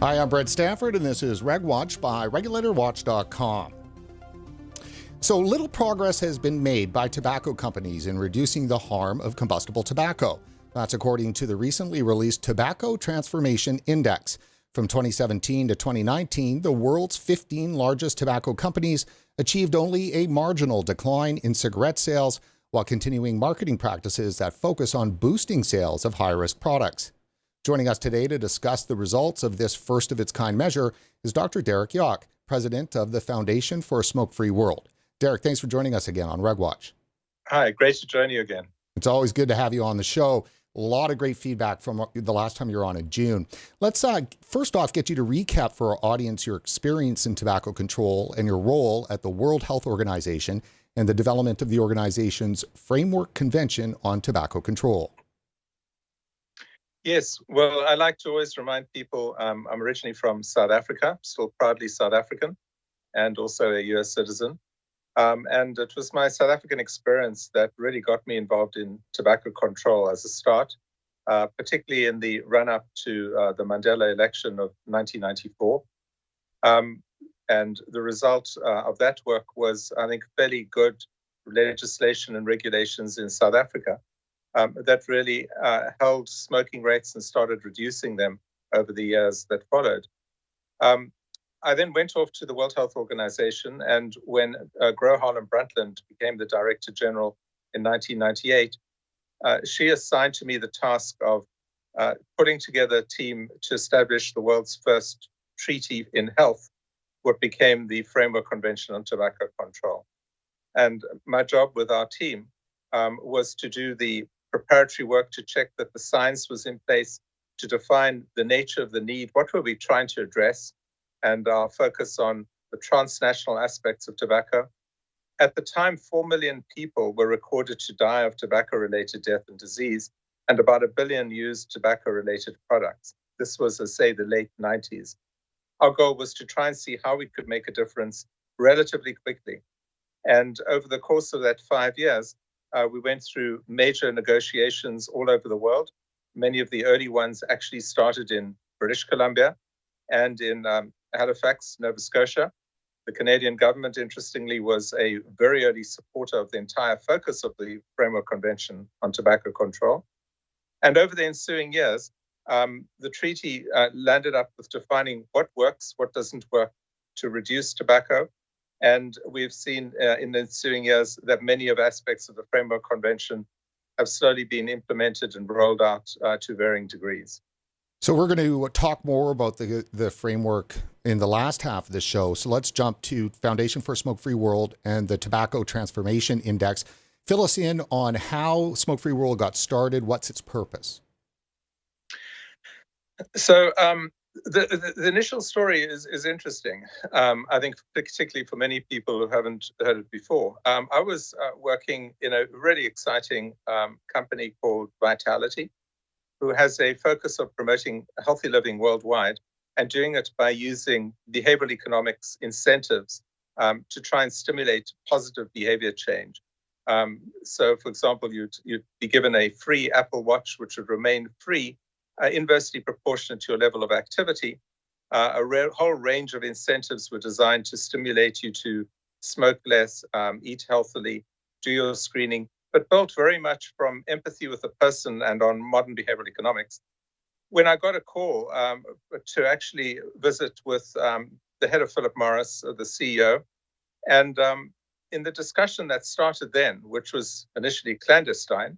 Hi, I'm Brett Stanford, and this is RegWatch by RegulatorWatch.com. So little progress has been made by tobacco companies in reducing the harm of combustible tobacco. That's according to the recently released Tobacco Transformation Index. From 2017 to 2019, the world's 15 largest tobacco companies achieved only a marginal decline in cigarette sales while continuing marketing practices that focus on boosting sales of high-risk products. Joining us today to discuss the results of this first-of-its-kind measure is Dr. Derek Yach, president of the Foundation for a Smoke-Free World. Derek, thanks for joining us again on RegWatch. Hi, great to join you again. It's always good to have you on the show. A lot of great feedback from the last time you were on in June. Let's first off get you to recap for our audience your experience in tobacco control and your role at the World Health Organization and the development of the organization's Framework Convention on Tobacco Control. Yes, well, I like to always remind people I'm originally from South Africa, still proudly South African, and also a US citizen. And it was my South African experience that really got me involved in tobacco control as a start, particularly in the run-up to the Mandela election of 1994. And the result of that work was, I think, fairly good legislation and regulations in South Africa. That really held smoking rates and started reducing them over the years that followed. I then went off to the World Health Organization, and when Gro Harlem Brundtland became the Director General in 1998, she assigned to me the task of putting together a team to establish the world's first treaty in health, what became the Framework Convention on Tobacco Control. And my job with our team was to do the preparatory work to check that the science was in place, to define the nature of the need, what were we trying to address, and our focus on the transnational aspects of tobacco. At the time, 4 million people were recorded to die of tobacco-related death and disease, and about 1 billion used tobacco-related products. This was, as say, the late 90s. Our goal was to try and see how we could make a difference relatively quickly. And over the course of that 5 years, we went through major negotiations all over the world. Many of the early ones actually started in British Columbia and in Halifax, Nova Scotia. The Canadian government, interestingly, was a very early supporter of the entire focus of the Framework Convention on Tobacco Control. And over the ensuing years, the treaty landed up with defining what works, what doesn't work to reduce tobacco. And we've seen in the ensuing years that many of aspects of the Framework Convention have slowly been implemented and rolled out to varying degrees. So we're going to talk more about the framework in the last half of the show. So let's jump to Foundation for a Smoke-Free World and the Tobacco Transformation Index. Fill us in on how Smoke-Free World got started. What's its purpose? So the initial story is interesting. I think particularly for many people who haven't heard it before. I was working in a really exciting company called Vitality, who has a focus of promoting healthy living worldwide and doing it by using behavioral economics incentives to try and stimulate positive behavior change. So, for example, you'd be given a free Apple Watch, which would remain free, inversely proportionate to your level of activity. Whole range of incentives were designed to stimulate you to smoke less, eat healthily, do your screening, but built very much from empathy with the person and on modern behavioral economics. When I got a call to actually visit with the head of Philip Morris, the CEO, and in the discussion that started then, which was initially clandestine,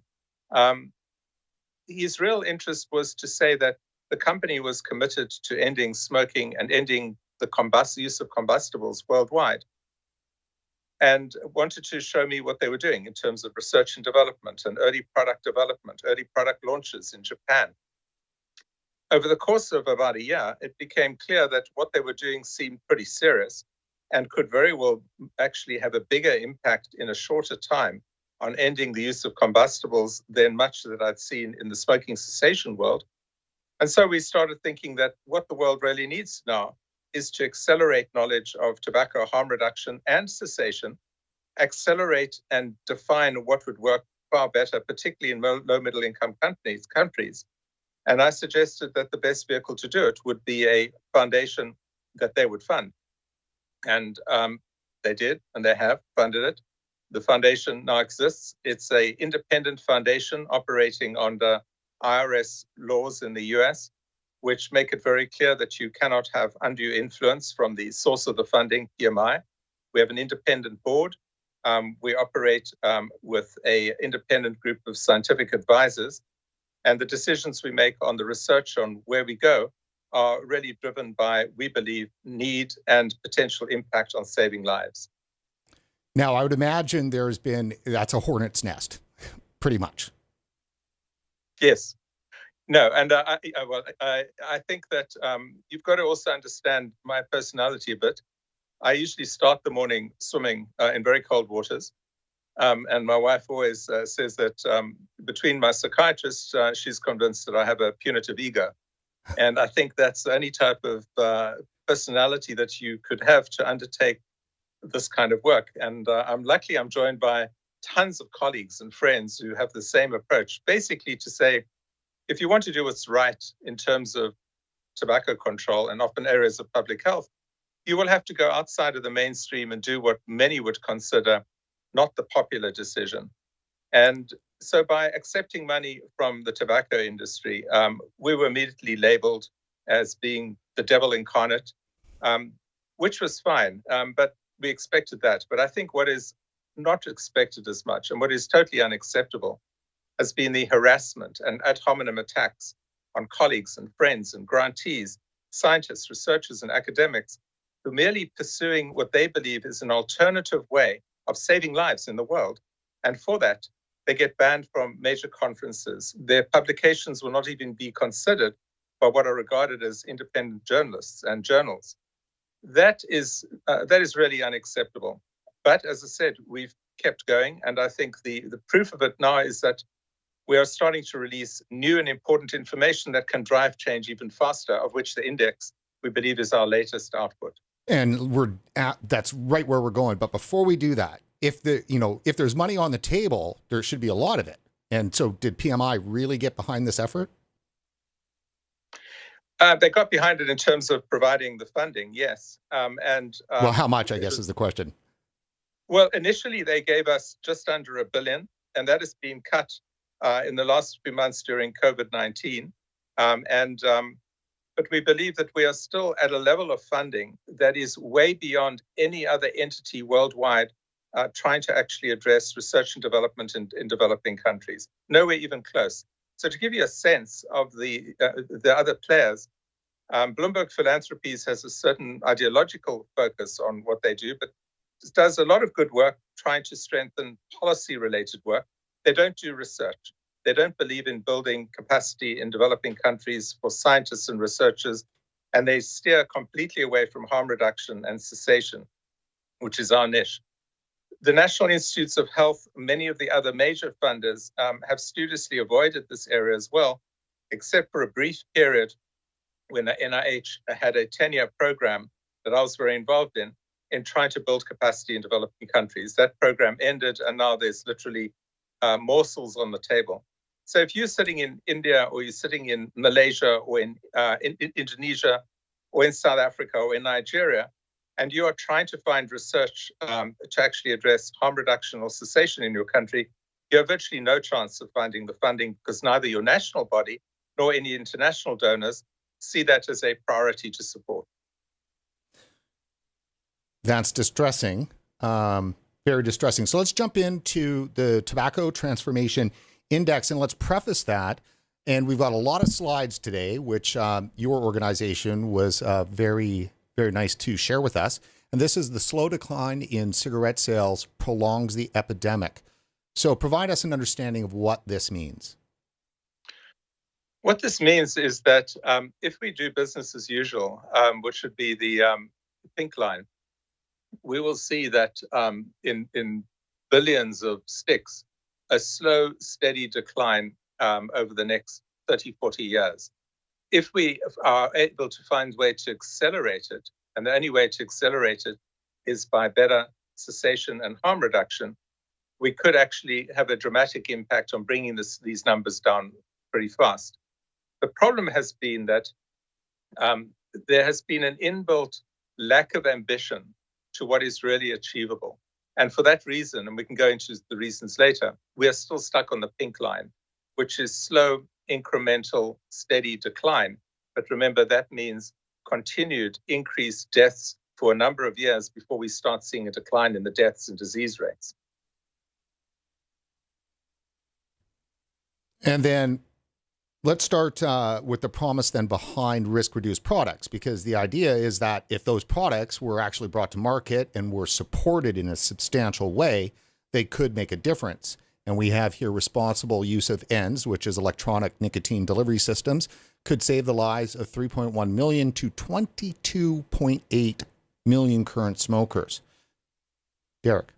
his real interest was to say that the company was committed to ending smoking and ending the use of combustibles worldwide, and wanted to show me what they were doing in terms of research and development and early product development, early product launches in Japan. Over the course of about a year, it became clear that what they were doing seemed pretty serious and could very well actually have a bigger impact in a shorter time on ending the use of combustibles than much that I'd seen in the smoking cessation world. And so we started thinking that what the world really needs now is to accelerate knowledge of tobacco harm reduction and cessation, accelerate and define what would work far better, particularly in low middle income countries, And I suggested that the best vehicle to do it would be a foundation that they would fund. And they did, and they have funded it. The foundation now exists. It's an independent foundation operating under IRS laws in the US, which make it very clear that you cannot have undue influence from the source of the funding, PMI. We have an independent board. We operate with an independent group of scientific advisors. And the decisions we make on the research on where we go are really driven by, we believe, need and potential impact on saving lives. Now, I would imagine that's a hornet's nest, pretty much. Yes. No, and I think that you've got to also understand my personality a bit. I usually start the morning swimming in very cold waters. And my wife always says that between my psychiatrist, she's convinced that I have a punitive ego. And I think that's the only type of personality that you could have to undertake this kind of work. And I'm joined by tons of colleagues and friends who have the same approach, basically to say, if you want to do what's right in terms of tobacco control and often areas of public health, you will have to go outside of the mainstream and do what many would consider not the popular decision. And so by accepting money from the tobacco industry, we were immediately labeled as being the devil incarnate, which was fine, but we expected that. But I think what is not expected as much and what is totally unacceptable has been the harassment and ad hominem attacks on colleagues and friends and grantees, scientists, researchers, and academics who are merely pursuing what they believe is an alternative way of saving lives in the world. And for that, they get banned from major conferences. Their publications will not even be considered by what are regarded as independent journalists and journals. That is really unacceptable. But as I said, we've kept going. And I think the proof of it now is that we are starting to release new and important information that can drive change even faster, of which the index, we believe, is our latest output. And that's right where we're going. But before we do that, if there's money on the table, there should be a lot of it. And so did PMI really get behind this effort? They got behind it in terms of providing the funding, yes. Well, how much, I guess, is the question. Well, initially they gave us just under $1 billion, and that has been cut in the last few months during COVID-19. But we believe that we are still at a level of funding that is way beyond any other entity worldwide trying to actually address research and development in developing countries. Nowhere even close. So to give you a sense of the other players, Bloomberg Philanthropies has a certain ideological focus on what they do, but does a lot of good work trying to strengthen policy-related work. They don't do research. They don't believe in building capacity in developing countries for scientists and researchers, and they steer completely away from harm reduction and cessation, which is our niche. The National Institutes of Health, many of the other major funders have studiously avoided this area as well, except for a brief period when the NIH had a 10-year program that I was very involved in trying to build capacity in developing countries. That program ended, and now there's literally morsels on the table. So if you're sitting in India or you're sitting in Malaysia or in Indonesia or in South Africa or in Nigeria, and you are trying to find research to actually address harm reduction or cessation in your country, you have virtually no chance of finding the funding because neither your national body nor any international donors see that as a priority to support. That's distressing, very distressing. So let's jump into the Tobacco Transformation Index, and let's preface that. And we've got a lot of slides today, which your organization was very, very nice to share with us. And this is the slow decline in cigarette sales prolongs the epidemic. So provide us an understanding of what this means. What this means is that if we do business as usual, which would be the pink line, we will see that in billions of sticks, a slow, steady decline over the next 30, 40 years. If we are able to find a way to accelerate it, and the only way to accelerate it is by better cessation and harm reduction, we could actually have a dramatic impact on bringing these numbers down pretty fast. The problem has been that there has been an inbuilt lack of ambition to what is really achievable. And for that reason, and we can go into the reasons later, we are still stuck on the pink line, which is slow, incremental, steady decline. But remember, that means continued increased deaths for a number of years before we start seeing a decline in the deaths and disease rates. And then let's start with the promise then behind risk-reduced products, because the idea is that if those products were actually brought to market and were supported in a substantial way, they could make a difference. And we have here responsible use of ENDS, which is electronic nicotine delivery systems, could save the lives of 3.1 million to 22.8 million current smokers. Derek.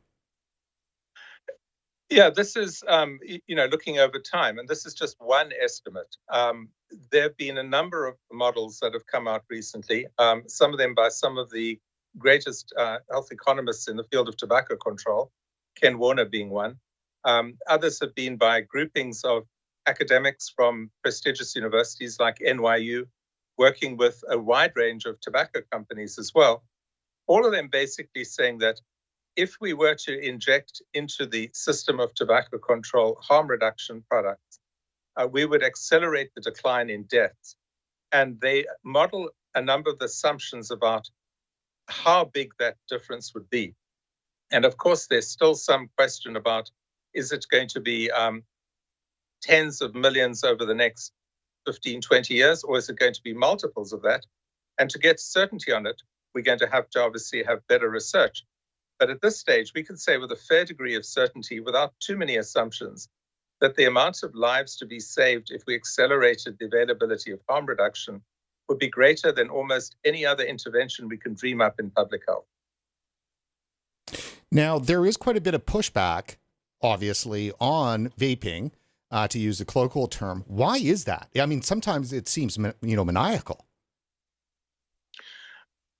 Yeah, this is, looking over time, and this is just one estimate. There have been a number of models that have come out recently, some of them by some of the greatest health economists in the field of tobacco control, Ken Warner being one. Others have been by groupings of academics from prestigious universities like NYU, working with a wide range of tobacco companies as well. All of them basically saying that if we were to inject into the system of tobacco control harm reduction products, we would accelerate the decline in deaths. And they model a number of assumptions about how big that difference would be. And of course, there's still some question about, is it going to be tens of millions over the next 15, 20 years, or is it going to be multiples of that? And to get certainty on it, we're going to have obviously have better research. But at this stage, we can say with a fair degree of certainty, without too many assumptions, that the amount of lives to be saved if we accelerated the availability of harm reduction would be greater than almost any other intervention we can dream up in public health. Now, there is quite a bit of pushback, obviously, on vaping, to use a colloquial term. Why is that? I mean, sometimes it seems, maniacal.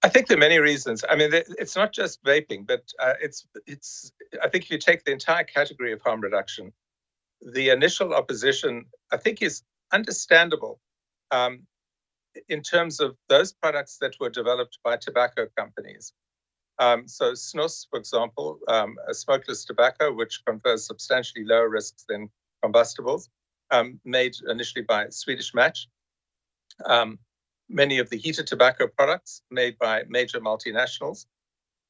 I think there are many reasons. I mean, it's not just vaping, but it's. I think if you take the entire category of harm reduction, the initial opposition, I think, is understandable in terms of those products that were developed by tobacco companies. So snus, for example, a smokeless tobacco, which confers substantially lower risks than combustibles, made initially by Swedish Match. Many of the heated tobacco products made by major multinationals.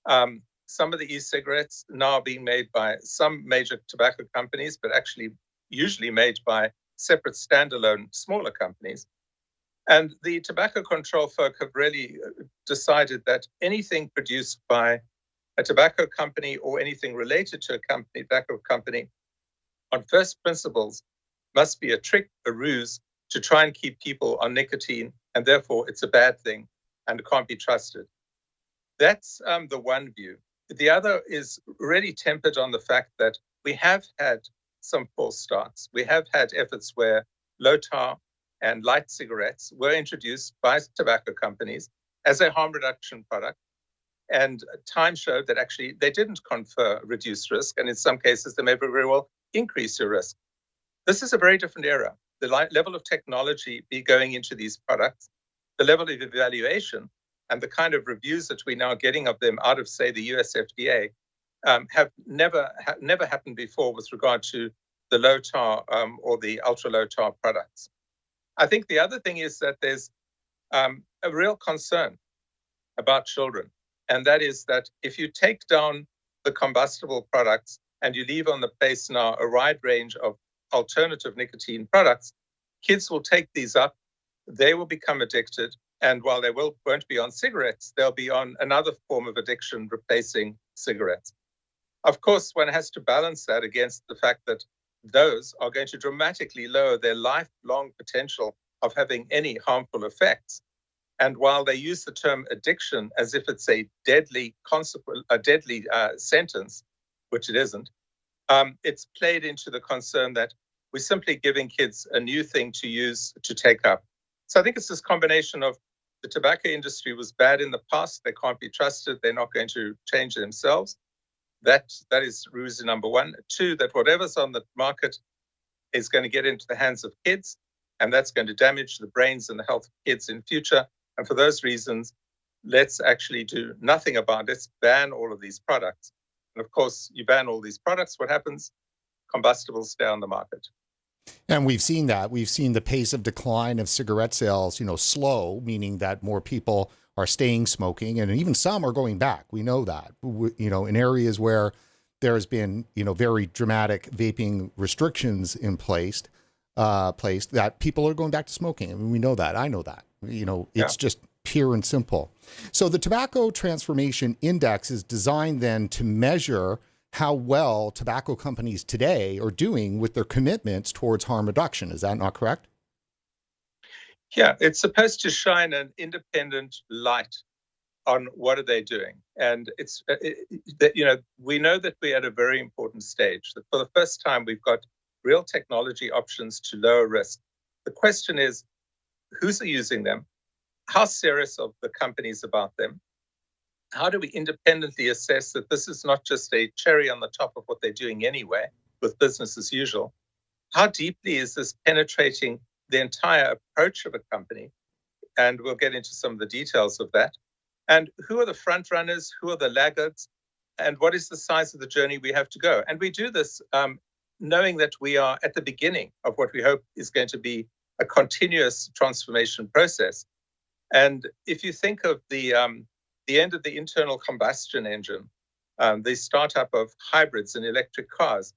Some of the e-cigarettes now being made by some major tobacco companies, but actually usually made by separate standalone smaller companies. And the tobacco control folk have really decided that anything produced by a tobacco company or anything related to a tobacco company on first principles must be a trick, a ruse to try and keep people on nicotine, and therefore it's a bad thing and it can't be trusted. That's the one view. The other is really tempered on the fact that we have had some false starts. We have had efforts where low tar and light cigarettes were introduced by tobacco companies as a harm reduction product. And time showed that actually they didn't confer reduced risk. And in some cases, they may very well increase your risk. This is a very different era. The level of technology be going into these products, the level of evaluation, and the kind of reviews that we're now getting of them out of, say, the US FDA, have never happened before with regard to the low tar or the ultra low tar products. I think the other thing is that there's a real concern about children, and that is that if you take down the combustible products and you leave on the place now a wide range of alternative nicotine products, kids will take these up, they will become addicted, and while they won't be on cigarettes, they'll be on another form of addiction replacing cigarettes. Of course, one has to balance that against the fact that those are going to dramatically lower their lifelong potential of having any harmful effects. And while they use the term addiction as if it's a deadly sentence, which it isn't, it's played into the concern that we're simply giving kids a new thing to use to take up. So I think it's this combination of the tobacco industry was bad in the past, they can't be trusted, they're not going to change themselves. That is reason number one. Two, that whatever's on the market is going to get into the hands of kids. and that's going to damage the brains and the health of kids in future. And for those reasons, let's actually do nothing about it. Let's ban all of these products. And of course, you ban all these products, what happens? Combustibles stay on the market. And we've seen that. We've seen the pace of decline of cigarette sales, slow, meaning that more people are staying smoking, and even some are going back. We know that, in areas where there's been, very dramatic vaping restrictions in place, that people are going back to smoking. I mean, we know that. I know that. It's just pure and simple. So the Tobacco Transformation Index is designed then to measure how well tobacco companies today are doing with their commitments towards harm reduction. Is that not correct? Yeah, it's supposed to shine an independent light on what are they doing. And it's, we know that we're at a very important stage, that for the first time, we've got real technology options to lower risk. The question is, who's using them? How serious are the companies about them? How do we independently assess that this is not just a cherry on the top of what they're doing anyway, with business as usual? How deeply is this penetrating the entire approach of a company? And we'll get into some of the details of that. And who are the front runners? Who are the laggards? And what is the size of the journey we have to go? And we do this knowing that we are at the beginning of what we hope is going to be a continuous transformation process. And if you think of the end of the internal combustion engine, the startup of hybrids and electric cars,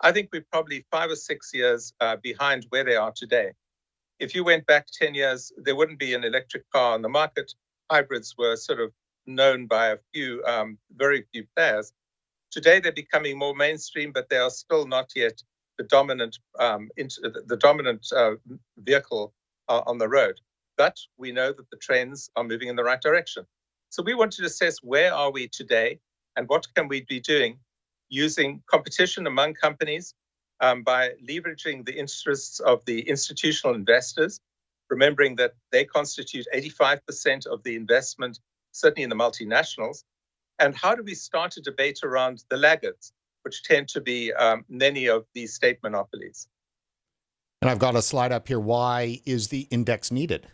I think we're probably 5 or 6 years behind where they are today. If you went back 10 years, there wouldn't be an electric car on the market. Hybrids were sort of known by a few, very few players. Today, they're becoming more mainstream, but they are still not yet the dominant vehicle on the road. But we know that the trends are moving in the right direction. So we want to assess where are we today and what can we be doing using competition among companies by leveraging the interests of the institutional investors, remembering that they constitute 85% of the investment, certainly in the multinationals. And how do we start a debate around the laggards, which tend to be many of these state monopolies? And I've got a slide up here. Why is the index needed?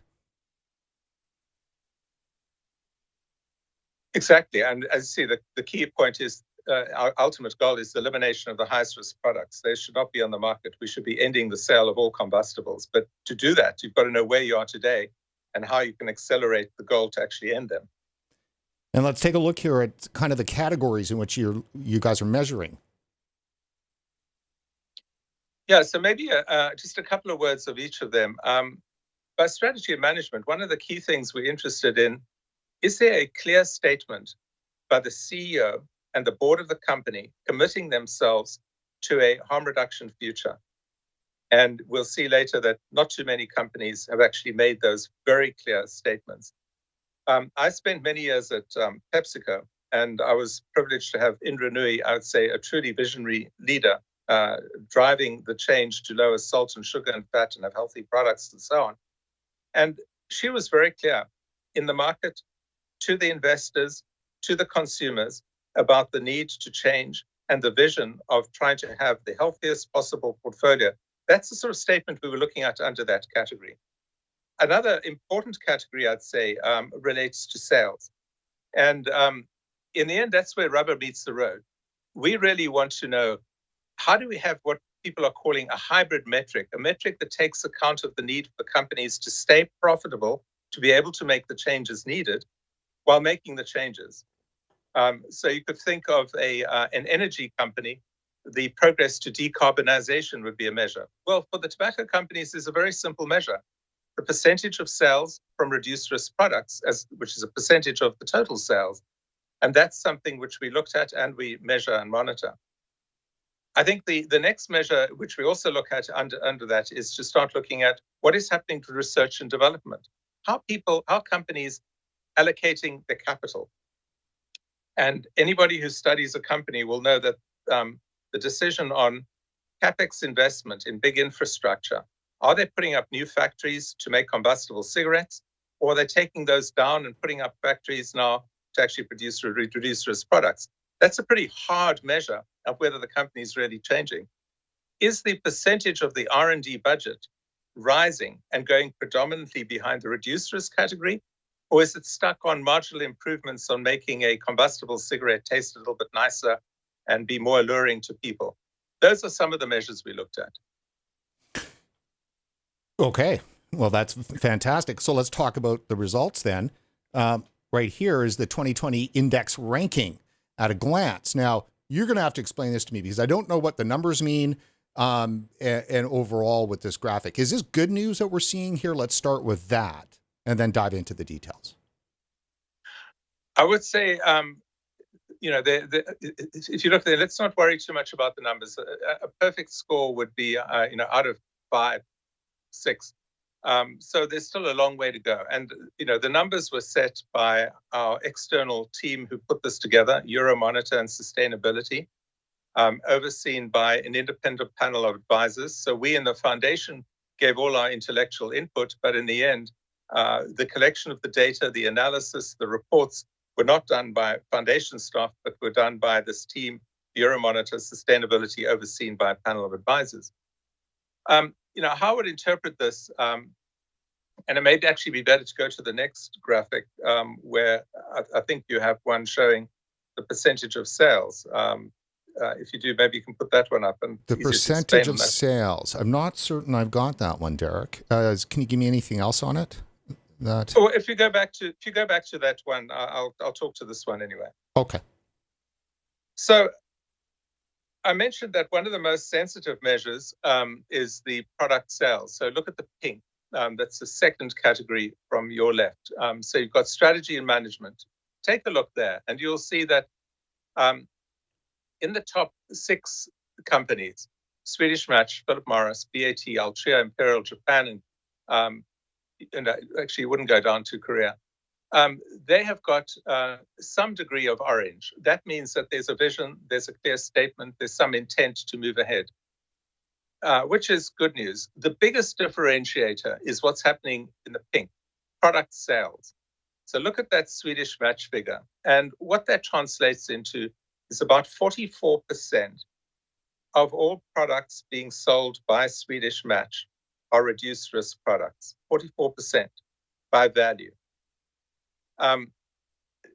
Exactly. And as you see, the key point is our ultimate goal is the elimination of the highest risk products. They should not be on the market. We should be ending the sale of all combustibles. But to do that, you've got to know where you are today and how you can accelerate the goal to actually end them. And let's take a look here at kind of the categories in which you guys are measuring. Yeah, so maybe just a couple of words of each of them. By strategy and management, one of the key things we're interested in, is there a clear statement by the CEO and the board of the company committing themselves to a harm reduction future? And we'll see later that not too many companies have actually made those very clear statements. I spent many years at PepsiCo, and I was privileged to have Indra Nooyi, I would say, a truly visionary leader, driving the change to lower salt and sugar and fat and have healthy products and so on. And she was very clear in the market, to the investors, to the consumers, about the need to change and the vision of trying to have the healthiest possible portfolio. That's the sort of statement we were looking at under that category. Another important category, I'd say, relates to sales. And in the end, that's where rubber meets the road. We really want to know, how do we have what people are calling a hybrid metric, a metric that takes account of the need for companies to stay profitable, to be able to make the changes needed while making the changes. So you could think of an energy company, the progress to decarbonization would be a measure. Well, for the tobacco companies, there's a very simple measure. The percentage of sales from reduced risk products, which is a percentage of the total sales. And that's something which we looked at and we measure and monitor. I think the next measure, which we also look at under that, is to start looking at what is happening to research and development. How companies allocating the capital. And anybody who studies a company will know that the decision on CapEx investment in big infrastructure, are they putting up new factories to make combustible cigarettes, or are they taking those down and putting up factories now to actually produce reduced risk products? That's a pretty hard measure of whether the company is really changing. Is the percentage of the R&D budget rising and going predominantly behind the reduced risk category? Or is it stuck on marginal improvements on making a combustible cigarette taste a little bit nicer and be more alluring to people? Those are some of the measures we looked at. Okay, well, that's fantastic. So let's talk about the results then. Right here is the 2020 index ranking at a glance. Now, you're going to have to explain this to me because I don't know what the numbers mean and overall with this graphic. Is this good news that we're seeing here? Let's start with that and then dive into the details. I would say, if you look there, let's not worry too much about the numbers. A perfect score would be, out of 5, 6. So there's still a long way to go. And, the numbers were set by our external team who put this together, Euromonitor and Sustainability, overseen by an independent panel of advisors. So we in the foundation gave all our intellectual input, but in the end, the collection of the data, the analysis, the reports were not done by foundation staff, but were done by this team, Euromonitor, Sustainability, overseen by a panel of advisors. How I would interpret this, and it may actually be better to go to the next graphic, where I think you have one showing the percentage of sales. If you do, maybe you can put that one up. And the percentage of sales. I'm not certain I've got that one, Derek. Can you give me anything else on it? Or if you go back to that one, I'll talk to this one anyway. Okay. So I mentioned that one of the most sensitive measures is the product sales. So look at the pink. That's the second category from your left. So you've got strategy and management. Take a look there, and you'll see that in the top 6 companies, Swedish Match, Philip Morris, BAT, Altria, Imperial, Japan, and actually wouldn't go down to Korea. They have got some degree of orange. That means that there's a vision, there's a clear statement, there's some intent to move ahead, which is good news. The biggest differentiator is what's happening in the pink, product sales. So look at that Swedish Match figure. And what that translates into is about 44% of all products being sold by Swedish Match are reduced risk products, 44% by value.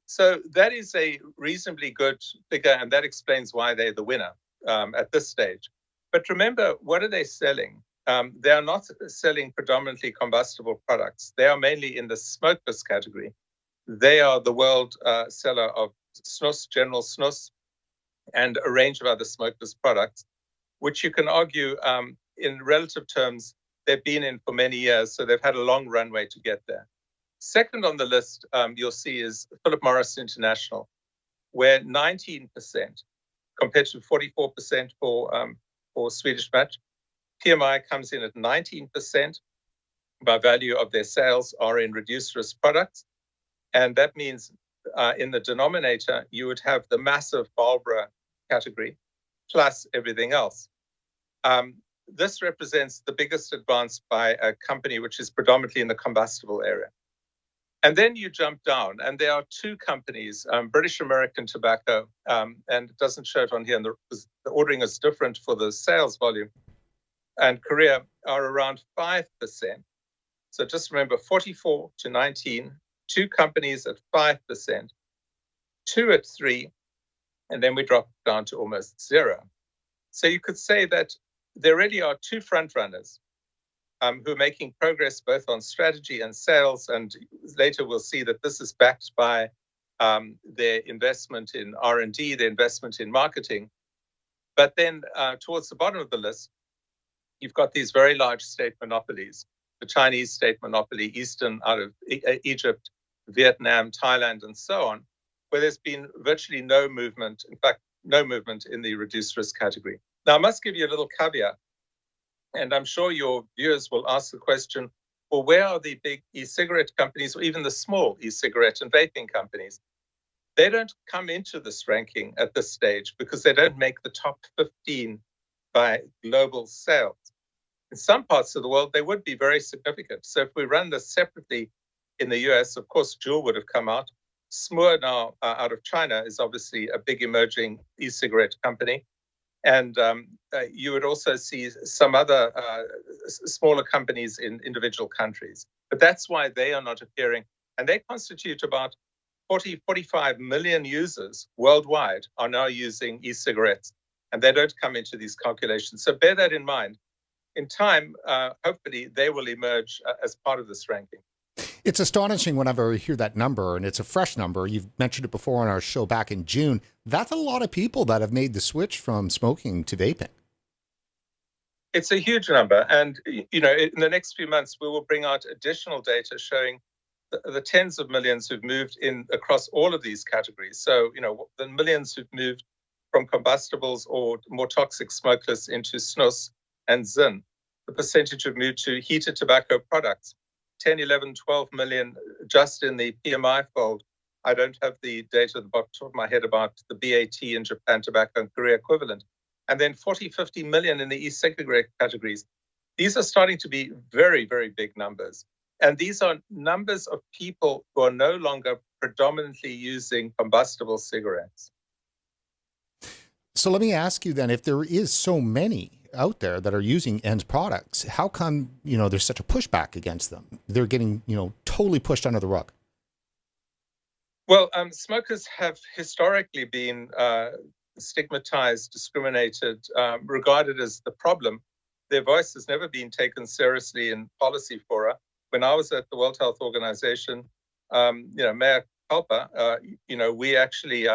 So that is a reasonably good figure, and that explains why they're the winner at this stage. But remember, what are they selling? They are not selling predominantly combustible products. They are mainly in the smokeless category. They are the world seller of snus, General Snus, and a range of other smokeless products, which you can argue in relative terms, they've been in for many years, so they've had a long runway to get there. Second on the list, you'll see is Philip Morris International, where 19% compared to 44% for Swedish Match. PMI comes in at 19% by value of their sales are in reduced risk products. And that means in the denominator, you would have the massive Marlboro category plus everything else. This represents the biggest advance by a company which is predominantly in the combustible area. And then you jump down, and there are 2 companies, British American Tobacco, and it doesn't show it on here, and the ordering is different for the sales volume, and Korea are around 5%. So just remember, 44 to 19, 2 companies at 5%, 2 at 3, and then we drop down to almost 0. So you could say that there really are 2 front runners who are making progress both on strategy and sales. And later we'll see that this is backed by their investment in R&D, their investment in marketing. But then towards the bottom of the list, you've got these very large state monopolies, the Chinese state monopoly, Eastern out of Egypt, Vietnam, Thailand, and so on, where there's been virtually no movement, in fact, no movement in the reduced risk category. Now, I must give you a little caveat, and I'm sure your viewers will ask the question, well, where are the big e-cigarette companies or even the small e-cigarette and vaping companies? They don't come into this ranking at this stage because they don't make the top 15 by global sales. In some parts of the world, they would be very significant. So if we run this separately in the US, of course, Juul would have come out. Smoor now out of China is obviously a big emerging e-cigarette company. And you would also see some other smaller companies in individual countries. But that's why they are not appearing. And they constitute about 45 million users worldwide are now using e-cigarettes. And they don't come into these calculations. So bear that in mind. In time, hopefully, they will emerge as part of this ranking. It's astonishing whenever I hear that number, and it's a fresh number. You've mentioned it before on our show back in June. That's a lot of people that have made the switch from smoking to vaping. It's a huge number. And, in the next few months, we will bring out additional data showing the tens of millions who've moved in across all of these categories. So, the millions who've moved from combustibles or more toxic smokeless into snus and zin. The percentage who've moved to heated tobacco products, 10, 11, 12 million just in the PMI fold. I don't have the data at the top of my head about the BAT in Japan tobacco and Korea equivalent. And then 40, 50 million in the e-cigarette categories. These are starting to be very, very big numbers. And these are numbers of people who are no longer predominantly using combustible cigarettes. So let me ask you then, if there is so many out there that are using end products, how come, there's such a pushback against them? They're getting, totally pushed under the rug. Well, smokers have historically been stigmatized, discriminated, regarded as the problem. Their voice has never been taken seriously in policy fora. When I was at the World Health Organization, Mayor Culper, we actually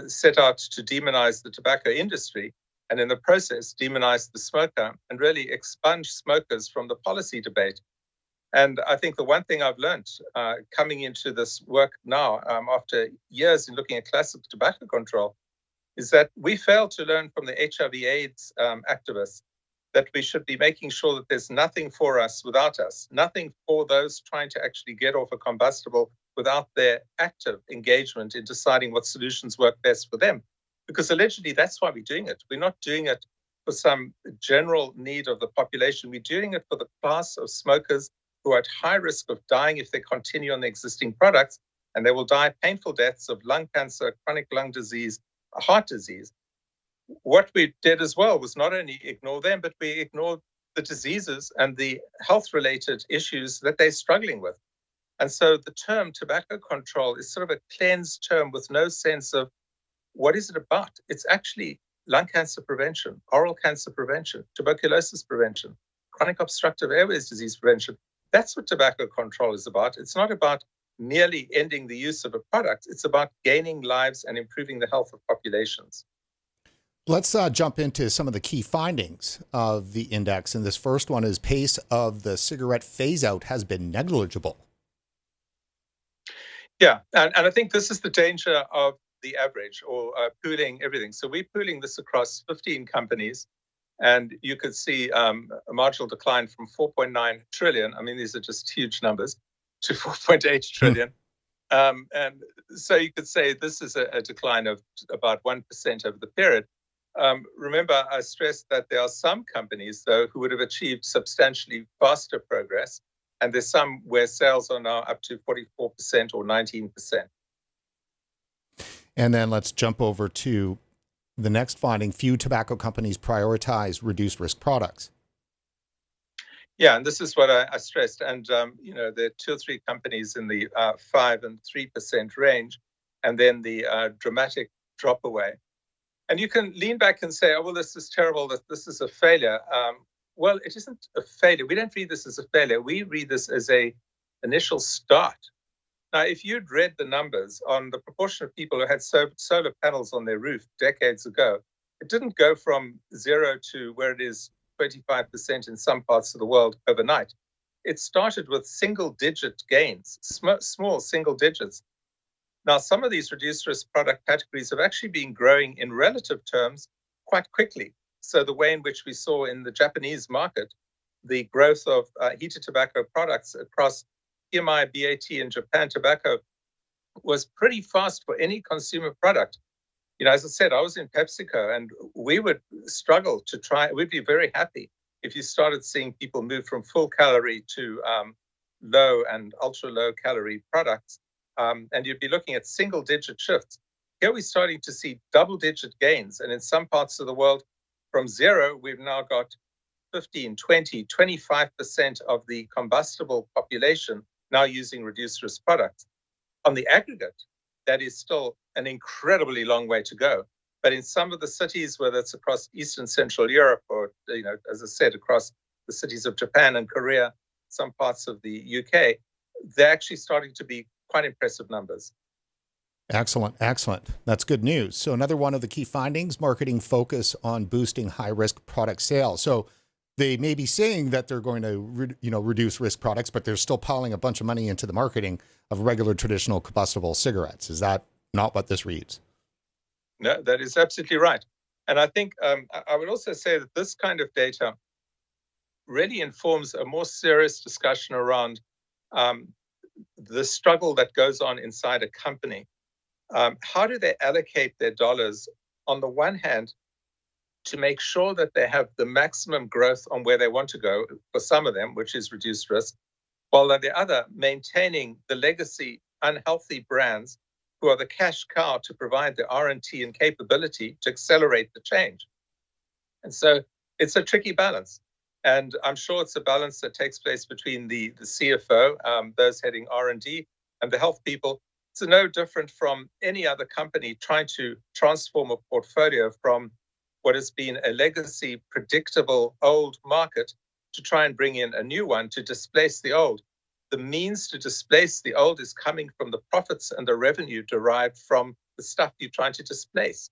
set out to demonize the tobacco industry, and in the process demonize the smoker and really expunge smokers from the policy debate. And I think the one thing I've learned coming into this work now, after years in looking at classic tobacco control, is that we failed to learn from the HIV/AIDS activists that we should be making sure that there's nothing for us without us, nothing for those trying to actually get off a combustible without their active engagement in deciding what solutions work best for them. Because allegedly, that's why we're doing it. We're not doing it for some general need of the population. We're doing it for the class of smokers who are at high risk of dying if they continue on the existing products, and they will die painful deaths of lung cancer, chronic lung disease, heart disease. What we did as well was not only ignore them, but we ignored the diseases and the health-related issues that they're struggling with. And so the term tobacco control is sort of a cleansed term with no sense of what is it about. It's actually lung cancer prevention, oral cancer prevention, tuberculosis prevention, chronic obstructive airways disease prevention. That's what tobacco control is about. It's not about merely ending the use of a product. It's about gaining lives and improving the health of populations. Let's jump into some of the key findings of the index. And this first one is pace of the cigarette phase out has been negligible. Yeah, and I think this is the danger of the average or pooling everything. So we're pooling this across 15 companies, and you could see a marginal decline from 4.9 trillion. I mean, these are just huge numbers, to 4.8 trillion. And so you could say this is a decline of about 1% over the period. Remember, I stressed that there are some companies, though, who would have achieved substantially faster progress. And there's some where sales are now up to 44% or 19%. And then let's jump over to the next finding. Few tobacco companies prioritize reduced risk products. Yeah, and this is what I stressed. And, there are 2 or 3 companies in the 5 and 3% range, and then the dramatic drop away. And you can lean back and say, oh, well, this is terrible, that this is a failure. Well, it isn't a failure. We don't read this as a failure. We read this as an initial start. Now, if you'd read the numbers on the proportion of people who had solar panels on their roof decades ago, it didn't go from 0 to where it is 25% in some parts of the world overnight. It started with single-digit gains, small single digits. Now, some of these reduced risk product categories have actually been growing in relative terms quite quickly. So the way in which we saw in the Japanese market, the growth of heated tobacco products across PMI, BAT, and Japan tobacco was pretty fast for any consumer product. As I said, I was in PepsiCo, and we would struggle to we'd be very happy if you started seeing people move from full calorie to low and ultra low calorie products. And you'd be looking at single digit shifts. Here we're starting to see double digit gains. And in some parts of the world, from 0, we've now got 15, 20, 25% of the combustible population now using reduced risk products. On the aggregate, that is still an incredibly long way to go. But in some of the cities, whether it's across Eastern Central Europe or, as I said, across the cities of Japan and Korea, some parts of the UK, they're actually starting to be quite impressive numbers. Excellent, excellent. That's good news. So another one of the key findings, marketing focus on boosting high-risk product sales. So they may be saying that they're going to, reduce risk products, but they're still piling a bunch of money into the marketing of regular traditional combustible cigarettes. Is that not what this reads? No, that is absolutely right. And I think I would also say that this kind of data really informs a more serious discussion around the struggle that goes on inside a company. How do they allocate their dollars, on the one hand, to make sure that they have the maximum growth on where they want to go for some of them, which is reduced risk, while on the other, maintaining the legacy unhealthy brands who are the cash cow to provide the R&D and capability to accelerate the change. And so it's a tricky balance. And I'm sure it's a balance that takes place between the CFO, those heading R&D, and the health people. It's no different from any other company trying to transform a portfolio from what has been a legacy, predictable old market to try and bring in a new one to displace the old. The means to displace the old is coming from the profits and the revenue derived from the stuff you're trying to displace.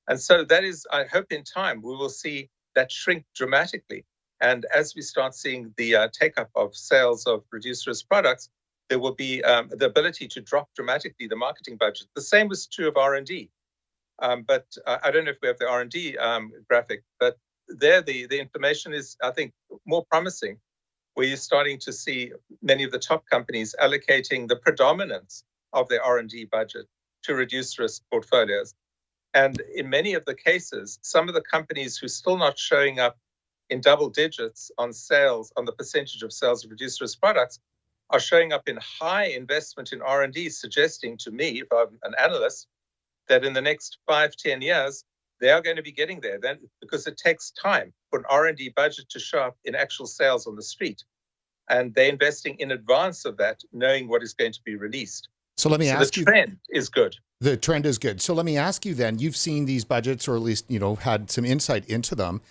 And so that is, I hope in time, we will see that shrink dramatically. And as we start seeing the take-up of sales of reduced risk products, there will be the ability to drop dramatically the marketing budget. The same was true of R&D. But I don't know if we have the R&D graphic, but there the information is, I think, more promising, where you're starting to see many of the top companies allocating the predominance of their R&D budget to reduced risk portfolios. And in many of the cases, some of the companies who are still not showing up in double digits on sales, on the percentage of sales of reduced risk products, are showing up in high investment in R&D, suggesting to me, if I'm an analyst, that in the next 5-10 years, they are going to be getting there, then, because it takes time for an R&D budget to show up in actual sales on the street. And they're investing in advance of that, knowing what is going to be released. So let me ask you. The trend is good. The trend is good. So let me ask you then, you've seen these budgets, or at least, had some insight into them.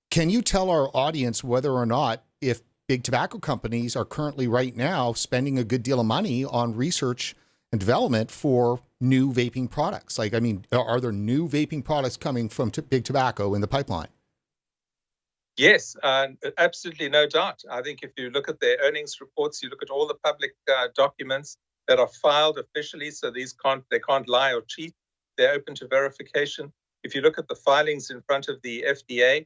Can you tell our audience whether or not, if big tobacco companies are currently right now spending a good deal of money on research and development for new vaping products? Like, I mean, are there new vaping products coming from big tobacco in the pipeline? Yes, absolutely, no doubt. I think if you look at their earnings reports, you look at all the public documents that are filed officially, so they can't lie or cheat. They're open to verification. If you look at the filings in front of the FDA,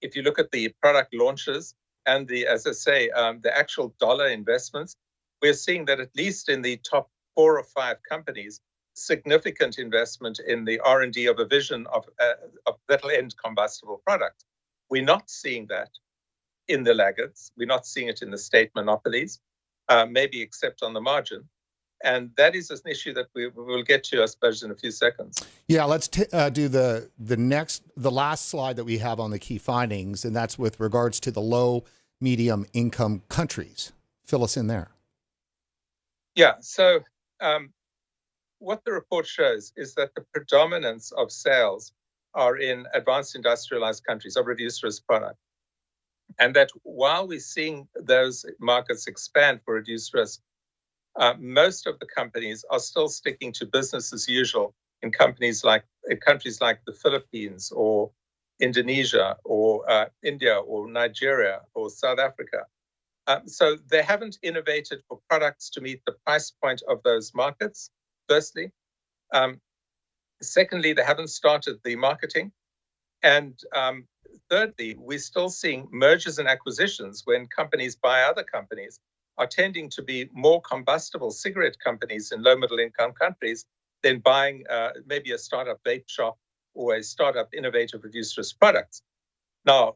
if you look at the product launches and as I say, the actual dollar investments, we're seeing that at least in the top 4 or 5 companies, significant investment in the R&D of a vision of that'll end combustible products. We're not seeing that in the laggards. We're not seeing it in the state monopolies, maybe except on the margin. And that is an issue that we will get to, I suppose, in a few seconds. Yeah, let's do the last slide that we have on the key findings, and that's with regards to the low, medium income countries. Fill us in there. Yeah, so what the report shows is that the predominance of sales are in advanced industrialized countries of reduced risk product. And that while we're seeing those markets expand for reduced risk, most of the companies are still sticking to business as usual in countries like the Philippines or Indonesia or India or Nigeria or South Africa. So they haven't innovated for products to meet the price point of those markets, firstly. Secondly, they haven't started the marketing. And thirdly, we're still seeing mergers and acquisitions when companies buy other companies are tending to be more combustible cigarette companies in low middle income countries than buying maybe a startup vape shop or a startup innovative reduced risk products. Now,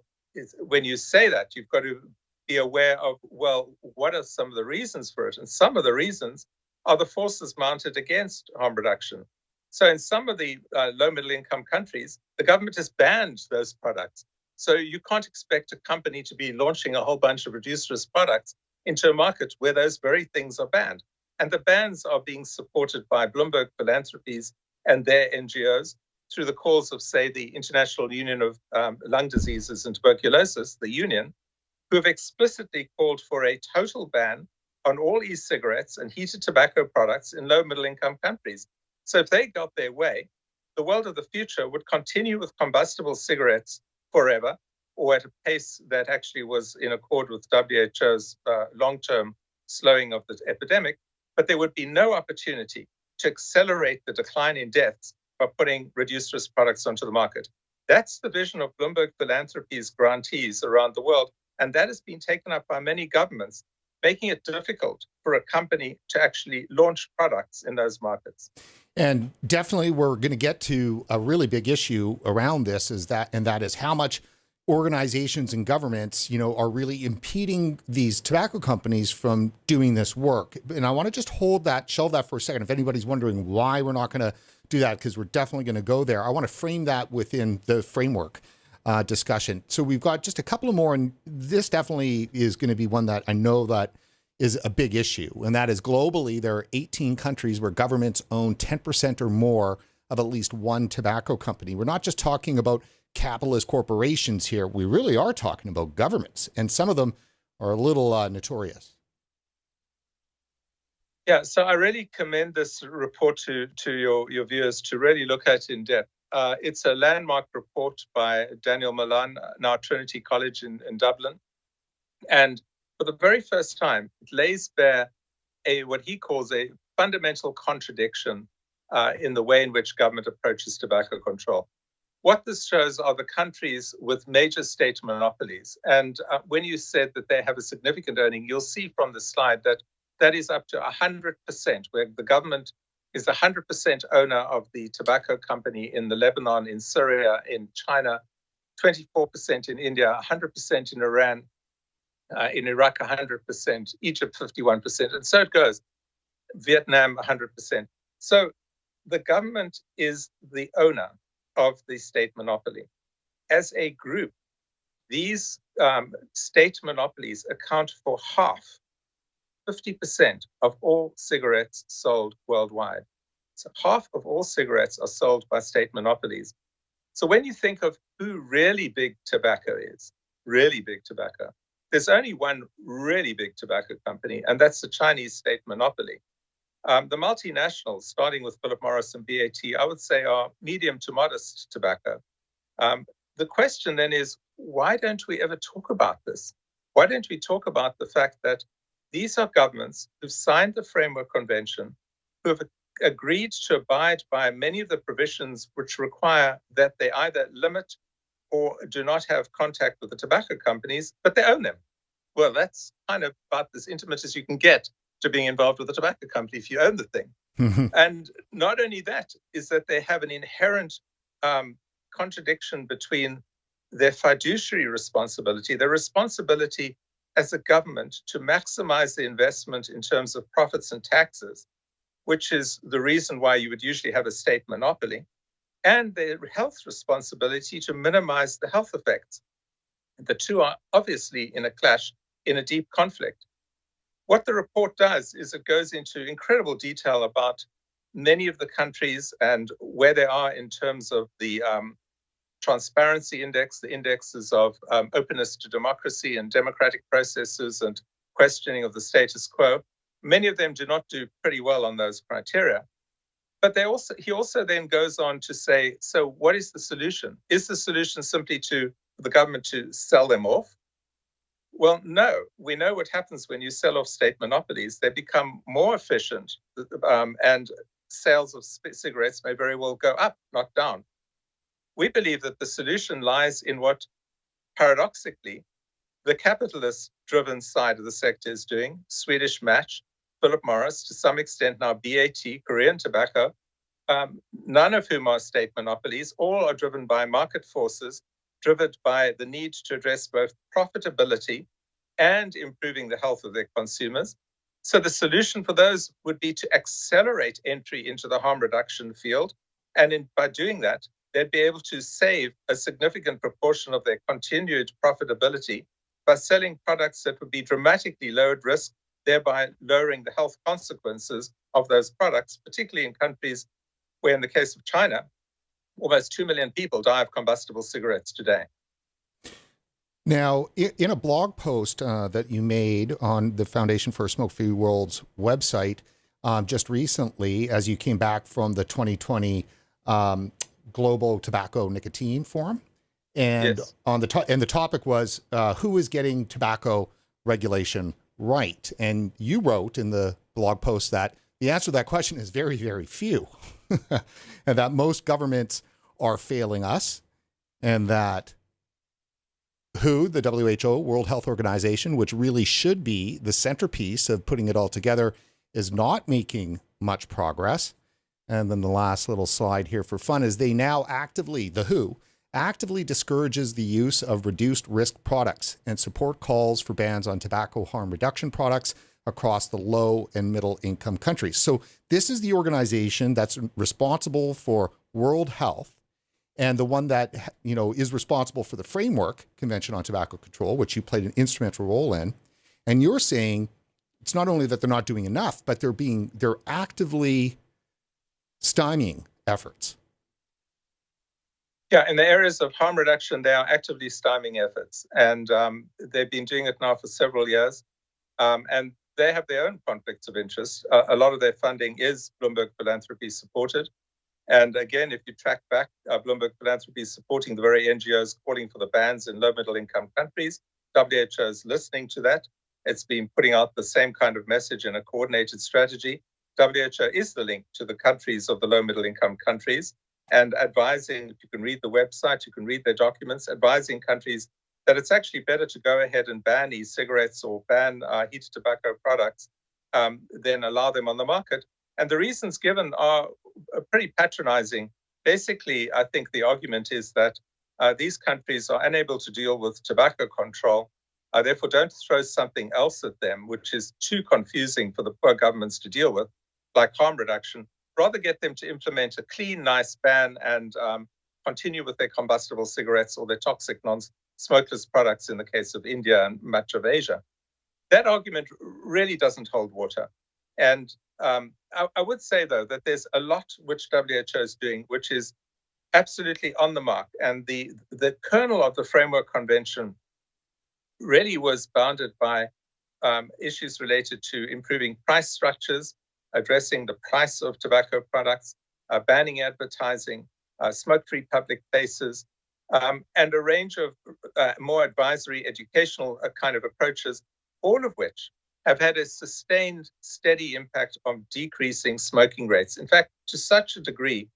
when you say that, you've got to be aware of, well, what are some of the reasons for it? And some of the reasons are the forces mounted against harm reduction. So in some of the low middle income countries, the government has banned those products. So you can't expect a company to be launching a whole bunch of reduced risk products into a market where those very things are banned. And the bans are being supported by Bloomberg Philanthropies and their NGOs through the calls of, say, the International Union of Lung Diseases and Tuberculosis, the union, who have explicitly called for a total ban on all e-cigarettes and heated tobacco products in low middle income countries. So if they got their way, the world of the future would continue with combustible cigarettes forever, or at a pace that actually was in accord with WHO's long-term slowing of the epidemic, but there would be no opportunity to accelerate the decline in deaths by putting reduced risk products onto the market. That's the vision of Bloomberg Philanthropies grantees around the world, and that has been taken up by many governments, making it difficult for a company to actually launch products in those markets. And definitely we're going to get to a really big issue around this, and that is how much organizations and governments, are really impeding these tobacco companies from doing this work. And I want to just shelve that for a second. If anybody's wondering why we're not going to do that, because we're definitely going to go there. I want to frame that within the framework discussion. So we've got just a couple of more, and this definitely is going to be one that I know that is a big issue. And that is globally, there are 18 countries where governments own 10% or more of at least one tobacco company. We're not just talking about capitalist corporations here. We really are talking about governments, and some of them are a little notorious. Yeah, so I really commend this report to your viewers to really look at in depth. It's a landmark report by Daniel Milan, now Trinity College in Dublin. And for the very first time, it lays bare what he calls a fundamental contradiction in the way in which government approaches tobacco control. What this shows are the countries with major state monopolies. And when you said that they have a significant earning, you'll see from the slide that that is up to 100%, where the government is 100% owner of the tobacco company in the Lebanon, in Syria, in China, 24% in India, 100% in Iran, in Iraq, 100%, Egypt, 51%, and so it goes. Vietnam, 100%. So the government is the owner of the state monopoly. As a group, these state monopolies account for 50% of all cigarettes sold worldwide. So half of all cigarettes are sold by state monopolies. So when you think of who really big tobacco is, there's only one really big tobacco company, and that's the Chinese state monopoly. The multinationals, starting with Philip Morris and BAT, I would say are medium to modest tobacco. The question then is, why don't we ever talk about this? Why don't we talk about the fact that these are governments who've signed the Framework Convention, who have agreed to abide by many of the provisions which require that they either limit or do not have contact with the tobacco companies, but they own them. Well, that's kind of about as intimate as you can get to being involved with a tobacco company if you own the thing. And not only that, is that they have an inherent contradiction between their fiduciary responsibility, their responsibility as a government to maximize the investment in terms of profits and taxes, which is the reason why you would usually have a state monopoly, and their health responsibility to minimize the health effects. The two are obviously in a clash, in a deep conflict. What the report does is it goes into incredible detail about many of the countries and where they are in terms of the transparency index, the indexes of openness to democracy and democratic processes and questioning of the status quo. Many of them do not do pretty well on those criteria. But he also then goes on to say, so what is the solution? Is the solution simply for the government to sell them off? Well, no. We know what happens when you sell off state monopolies. They become more efficient, and sales of cigarettes may very well go up, not down. We believe that the solution lies in what, paradoxically, the capitalist-driven side of the sector is doing. Swedish Match, Philip Morris, to some extent now BAT, Korean Tobacco, none of whom are state monopolies. All are driven by market forces, driven by the need to address both profitability and improving the health of their consumers. So the solution for those would be to accelerate entry into the harm reduction field. And by doing that, they'd be able to save a significant proportion of their continued profitability by selling products that would be dramatically lowered risk, thereby lowering the health consequences of those products, particularly in countries where, in the case of China, almost 2 million people die of combustible cigarettes today. Now, in a blog post that you made on the Foundation for a Smoke-Free World's website just recently, as you came back from the 2020 Global Tobacco Nicotine Forum, and Yes. the topic was who is getting tobacco regulation right? And you wrote in the blog post that the answer to that question is very, very few, and that most governments are failing us, and that WHO, the WHO, World Health Organization, which really should be the centerpiece of putting it all together, is not making much progress. And then the last little slide here for fun is they now actively, the WHO, actively discourages the use of reduced risk products and support calls for bans on tobacco harm reduction products across the low and middle income countries. So this is the organization that's responsible for world health, and the one that, is responsible for the Framework Convention on Tobacco Control, which you played an instrumental role in. And you're saying it's not only that they're not doing enough, but they're actively stymieing efforts. Yeah, in the areas of harm reduction, they are actively stymieing efforts. And they've been doing it now for several years. And they have their own conflicts of interest. A lot of their funding is Bloomberg Philanthropy supported. And again, if you track back, Bloomberg Philanthropy is supporting the very NGOs calling for the bans in low middle income countries. WHO is listening to that. It's been putting out the same kind of message in a coordinated strategy. WHO is the link to the countries of the low middle income countries and advising, you can read the website, you can read their documents, advising countries that it's actually better to go ahead and ban e-cigarettes or ban heated tobacco products than allow them on the market. And the reasons given are pretty patronizing. Basically, I think the argument is that these countries are unable to deal with tobacco control. Therefore, don't throw something else at them, which is too confusing for the poor governments to deal with, like harm reduction. Rather get them to implement a clean, nice ban and continue with their combustible cigarettes or their toxic non-smokeless products in the case of India and much of Asia. That argument really doesn't hold water. And I would say, though, that there's a lot which WHO is doing, which is absolutely on the mark. And the kernel of the Framework Convention really was bounded by issues related to improving price structures, addressing the price of tobacco products, banning advertising, smoke-free public places, and a range of more advisory, educational kind of approaches, all of which have had a sustained, steady impact on decreasing smoking rates. In fact, to such a degree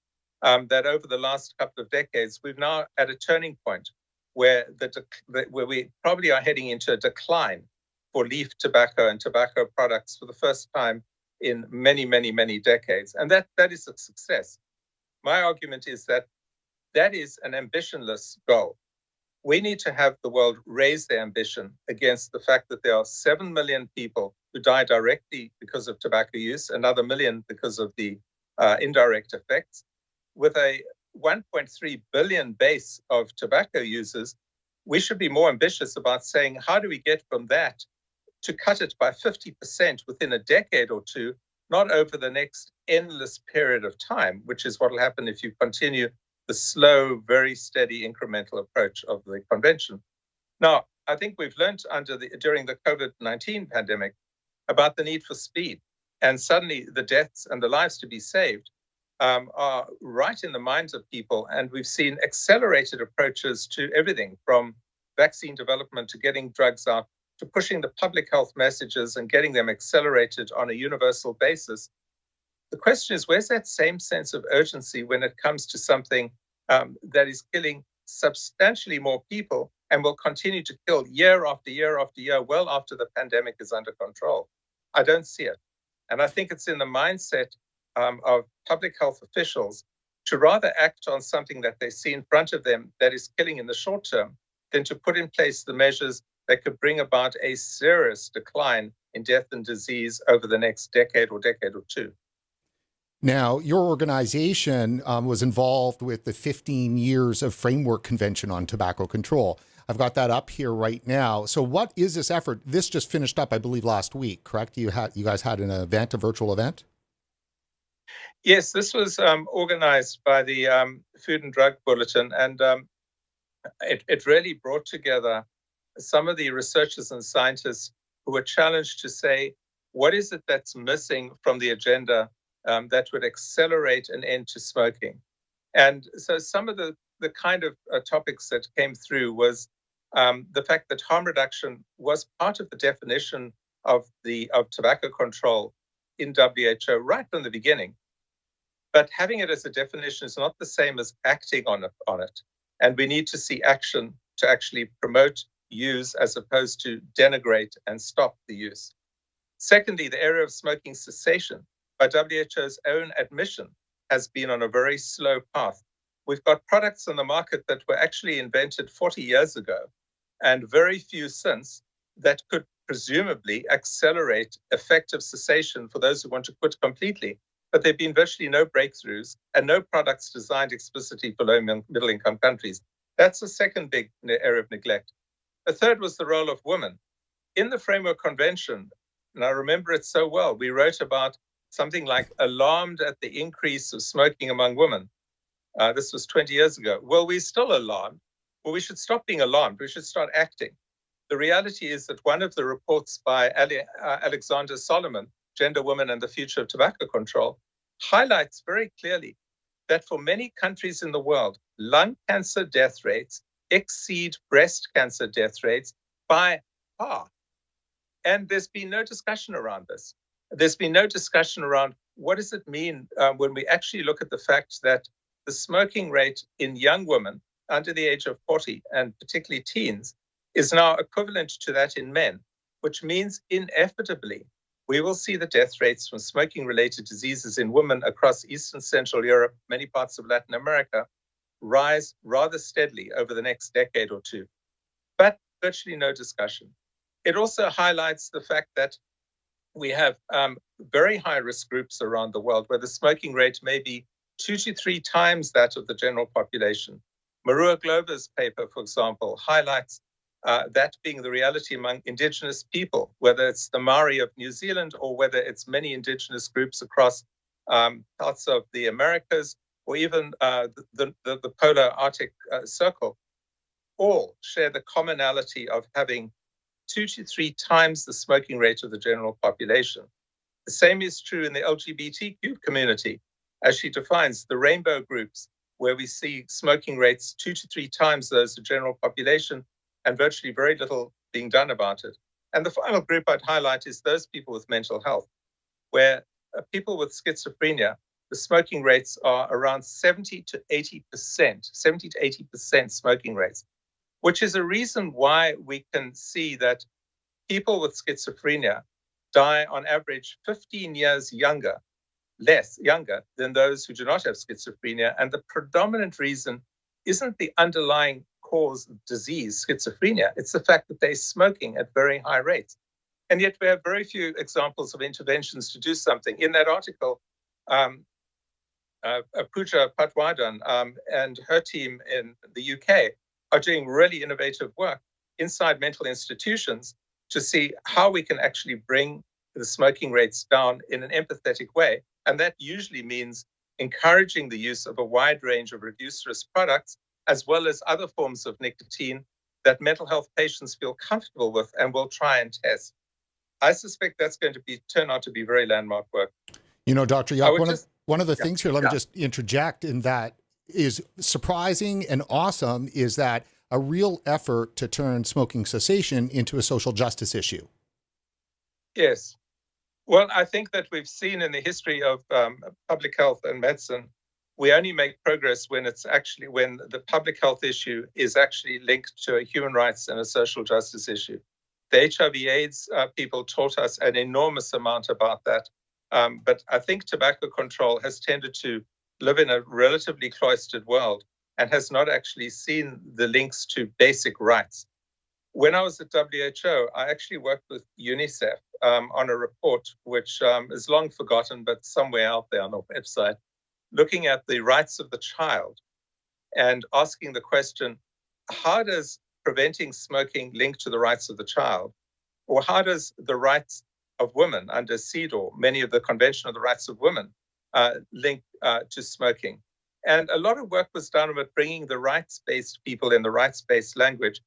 that over the last couple of decades, we've now at a turning point where we probably are heading into a decline for leaf tobacco and tobacco products for the first time in many, many, many decades. And that is a success. My argument is that is an ambitionless goal. We need to have the world raise their ambition against the fact that there are 7 million people who die directly because of tobacco use, another million because of the indirect effects. With a 1.3 billion base of tobacco users, we should be more ambitious about saying, how do we get from that to cut it by 50% within a decade or two, not over the next endless period of time, which is what will happen if you continue the slow, very steady incremental approach of the convention. Now, I think we've learned during the COVID-19 pandemic about the need for speed. And suddenly the deaths and the lives to be saved are right in the minds of people. And we've seen accelerated approaches to everything from vaccine development to getting drugs out to pushing the public health messages and getting them accelerated on a universal basis. The question is, where's that same sense of urgency when it comes to something that is killing substantially more people and will continue to kill year after year after year, well after the pandemic is under control? I don't see it. And I think it's in the mindset of public health officials to rather act on something that they see in front of them that is killing in the short term than to put in place the measures that could bring about a serious decline in death and disease over the next decade or two. Now, your organization was involved with the 15 years of Framework Convention on Tobacco Control. I've got that up here right now. So what is this effort? This just finished up, I believe, last week, correct? You guys had an event, a virtual event? Yes, this was organized by the Food and Drug Bulletin, and it really brought together some of the researchers and scientists who were challenged to say, what is it that's missing from the agenda that would accelerate an end to smoking? And so some of the kind of topics that came through was the fact that harm reduction was part of the definition of tobacco control in WHO right from the beginning. But having it as a definition is not the same as acting on it. And we need to see action to actually promote use as opposed to denigrate and stop the use. Secondly, the area of smoking cessation, by WHO's own admission, has been on a very slow path. We've got products on the market that were actually invented 40 years ago, and very few since, that could presumably accelerate effective cessation for those who want to quit completely. But there have been virtually no breakthroughs and no products designed explicitly for low and middle-income countries. That's the second big area of neglect. A third was the role of women. In the Framework Convention, and I remember it so well, we wrote about something like alarmed at the increase of smoking among women. This was 20 years ago. Well, we're still alarmed. Well, we should stop being alarmed. We should start acting. The reality is that one of the reports by Alexander Solomon, Gender, Women, and the Future of Tobacco Control, highlights very clearly that for many countries in the world, lung cancer death rates exceed breast cancer death rates by far. And there's been no discussion around this. There's been no discussion around what does it mean when we actually look at the fact that the smoking rate in young women under the age of 40, and particularly teens, is now equivalent to that in men, which means inevitably we will see the death rates from smoking-related diseases in women across Eastern Central Europe, many parts of Latin America, rise rather steadily over the next decade or two. But virtually no discussion. It also highlights the fact that we have very high-risk groups around the world where the smoking rate may be 2 to 3 times that of the general population. Marua Glover's paper, for example, highlights that being the reality among indigenous people, whether it's the Maori of New Zealand or whether it's many indigenous groups across parts of the Americas or even the polar Arctic Circle, all share the commonality of having 2 to 3 times the smoking rate of the general population. The same is true in the LGBTQ community, as she defines the rainbow groups, where we see smoking rates 2 to 3 times those of the general population, and virtually very little being done about it. And the final group I'd highlight is those people with mental health, where people with schizophrenia, the smoking rates are around 70 to 80% smoking rates, which is a reason why we can see that people with schizophrenia die on average 15 years younger than those who do not have schizophrenia. And the predominant reason isn't the underlying cause of disease, schizophrenia. It's the fact that they're smoking at very high rates. And yet we have very few examples of interventions to do something. In that article, Pooja Patwardhan and her team in the UK are doing really innovative work inside mental institutions to see how we can actually bring the smoking rates down in an empathetic way. And that usually means encouraging the use of a wide range of reduced risk products, as well as other forms of nicotine that mental health patients feel comfortable with and will try and test. I suspect that's going to turn out to be very landmark work. You know, Dr. Yach, one of the things here, let me just interject in that is surprising and awesome is that a real effort to turn smoking cessation into a social justice issue. Yes. Well, I think that we've seen in the history of public health and medicine, we only make progress when the public health issue is actually linked to a human rights and a social justice issue. The HIV/AIDS people taught us an enormous amount about that. But I think tobacco control has tended to live in a relatively cloistered world and has not actually seen the links to basic rights. When I was at WHO, I actually worked with UNICEF on a report which is long forgotten, but somewhere out there on the website, looking at the rights of the child and asking the question, how does preventing smoking link to the rights of the child? Or how does the rights of women under CEDAW, many of the Convention of the Rights of Women, link to smoking? And a lot of work was done about bringing the rights-based people in the rights-based language.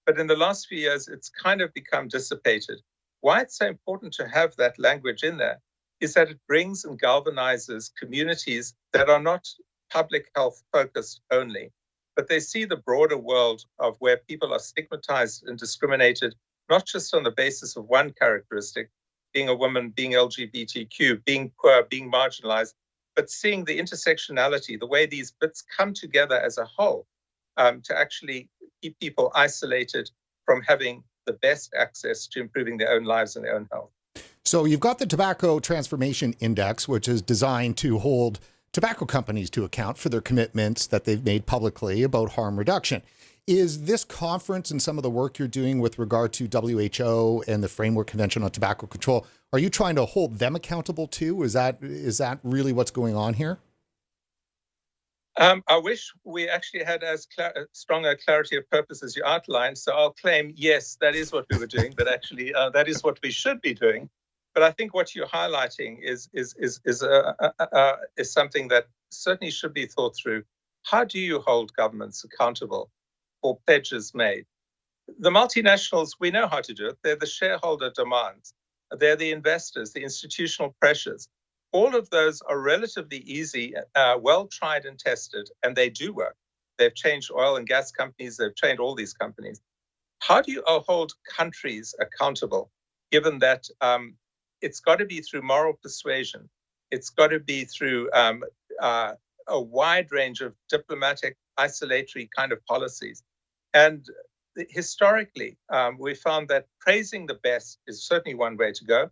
But in the last few years, it's kind of become dissipated. Why it's so important to have that language in there is that it brings and galvanizes communities that are not public health focused only, but they see the broader world of where people are stigmatized and discriminated, not just on the basis of one characteristic, being a woman, being LGBTQ, being poor, being marginalized, but seeing the intersectionality, the way these bits come together as a whole to actually keep people isolated from having the best access to improving their own lives and their own health. So you've got the Tobacco Transformation Index, which is designed to hold tobacco companies to account for their commitments that they've made publicly about harm reduction. Is this conference and some of the work you're doing with regard to WHO and the Framework Convention on Tobacco Control, are you trying to hold them accountable too? Is that really what's going on here? I wish we actually had as strong a clarity of purpose as you outlined. So I'll claim, yes, that is what we were doing, but actually that is what we should be doing. But I think what you're highlighting is something that certainly should be thought through. How do you hold governments accountable for pledges made? The multinationals, we know how to do it. They're the shareholder demands. They're the investors, the institutional pressures. All of those are relatively easy, well tried and tested, and they do work. They've changed oil and gas companies. They've changed all these companies. How do you hold countries accountable, given that it's got to be through moral persuasion? It's got to be through a wide range of diplomatic, isolatory kind of policies. And historically, we found that praising the best is certainly one way to go.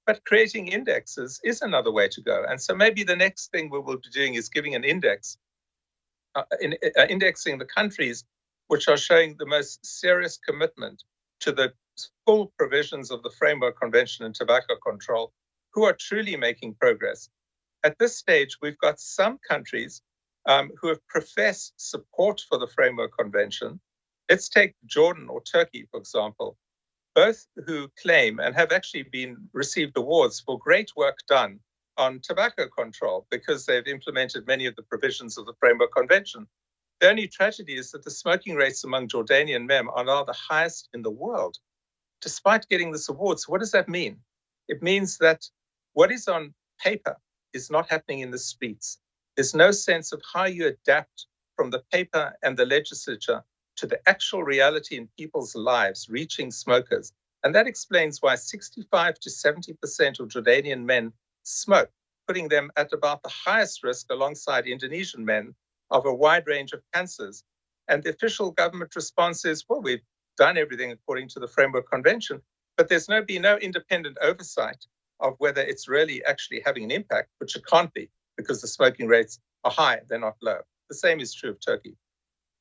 But creating indexes is another way to go. And so maybe the next thing we will be doing is giving an index, indexing the countries which are showing the most serious commitment to the full provisions of the Framework Convention on Tobacco Control, who are truly making progress. At this stage, we've got some countries who have professed support for the Framework Convention. Let's take Jordan or Turkey, for example. Both who claim and have actually received awards for great work done on tobacco control because they've implemented many of the provisions of the Framework Convention. The only tragedy is that the smoking rates among Jordanian men are now the highest in the world, despite getting this award. So what does that mean? It means that what is on paper is not happening in the streets. There's no sense of how you adapt from the paper and the legislature to the actual reality in people's lives, reaching smokers. And that explains why 65 to 70% of Jordanian men smoke, putting them at about the highest risk alongside Indonesian men of a wide range of cancers. And the official government response is, well, we've done everything according to the Framework Convention, but there's no independent oversight of whether it's really actually having an impact, which it can't be because the smoking rates are high, they're not low. The same is true of Turkey.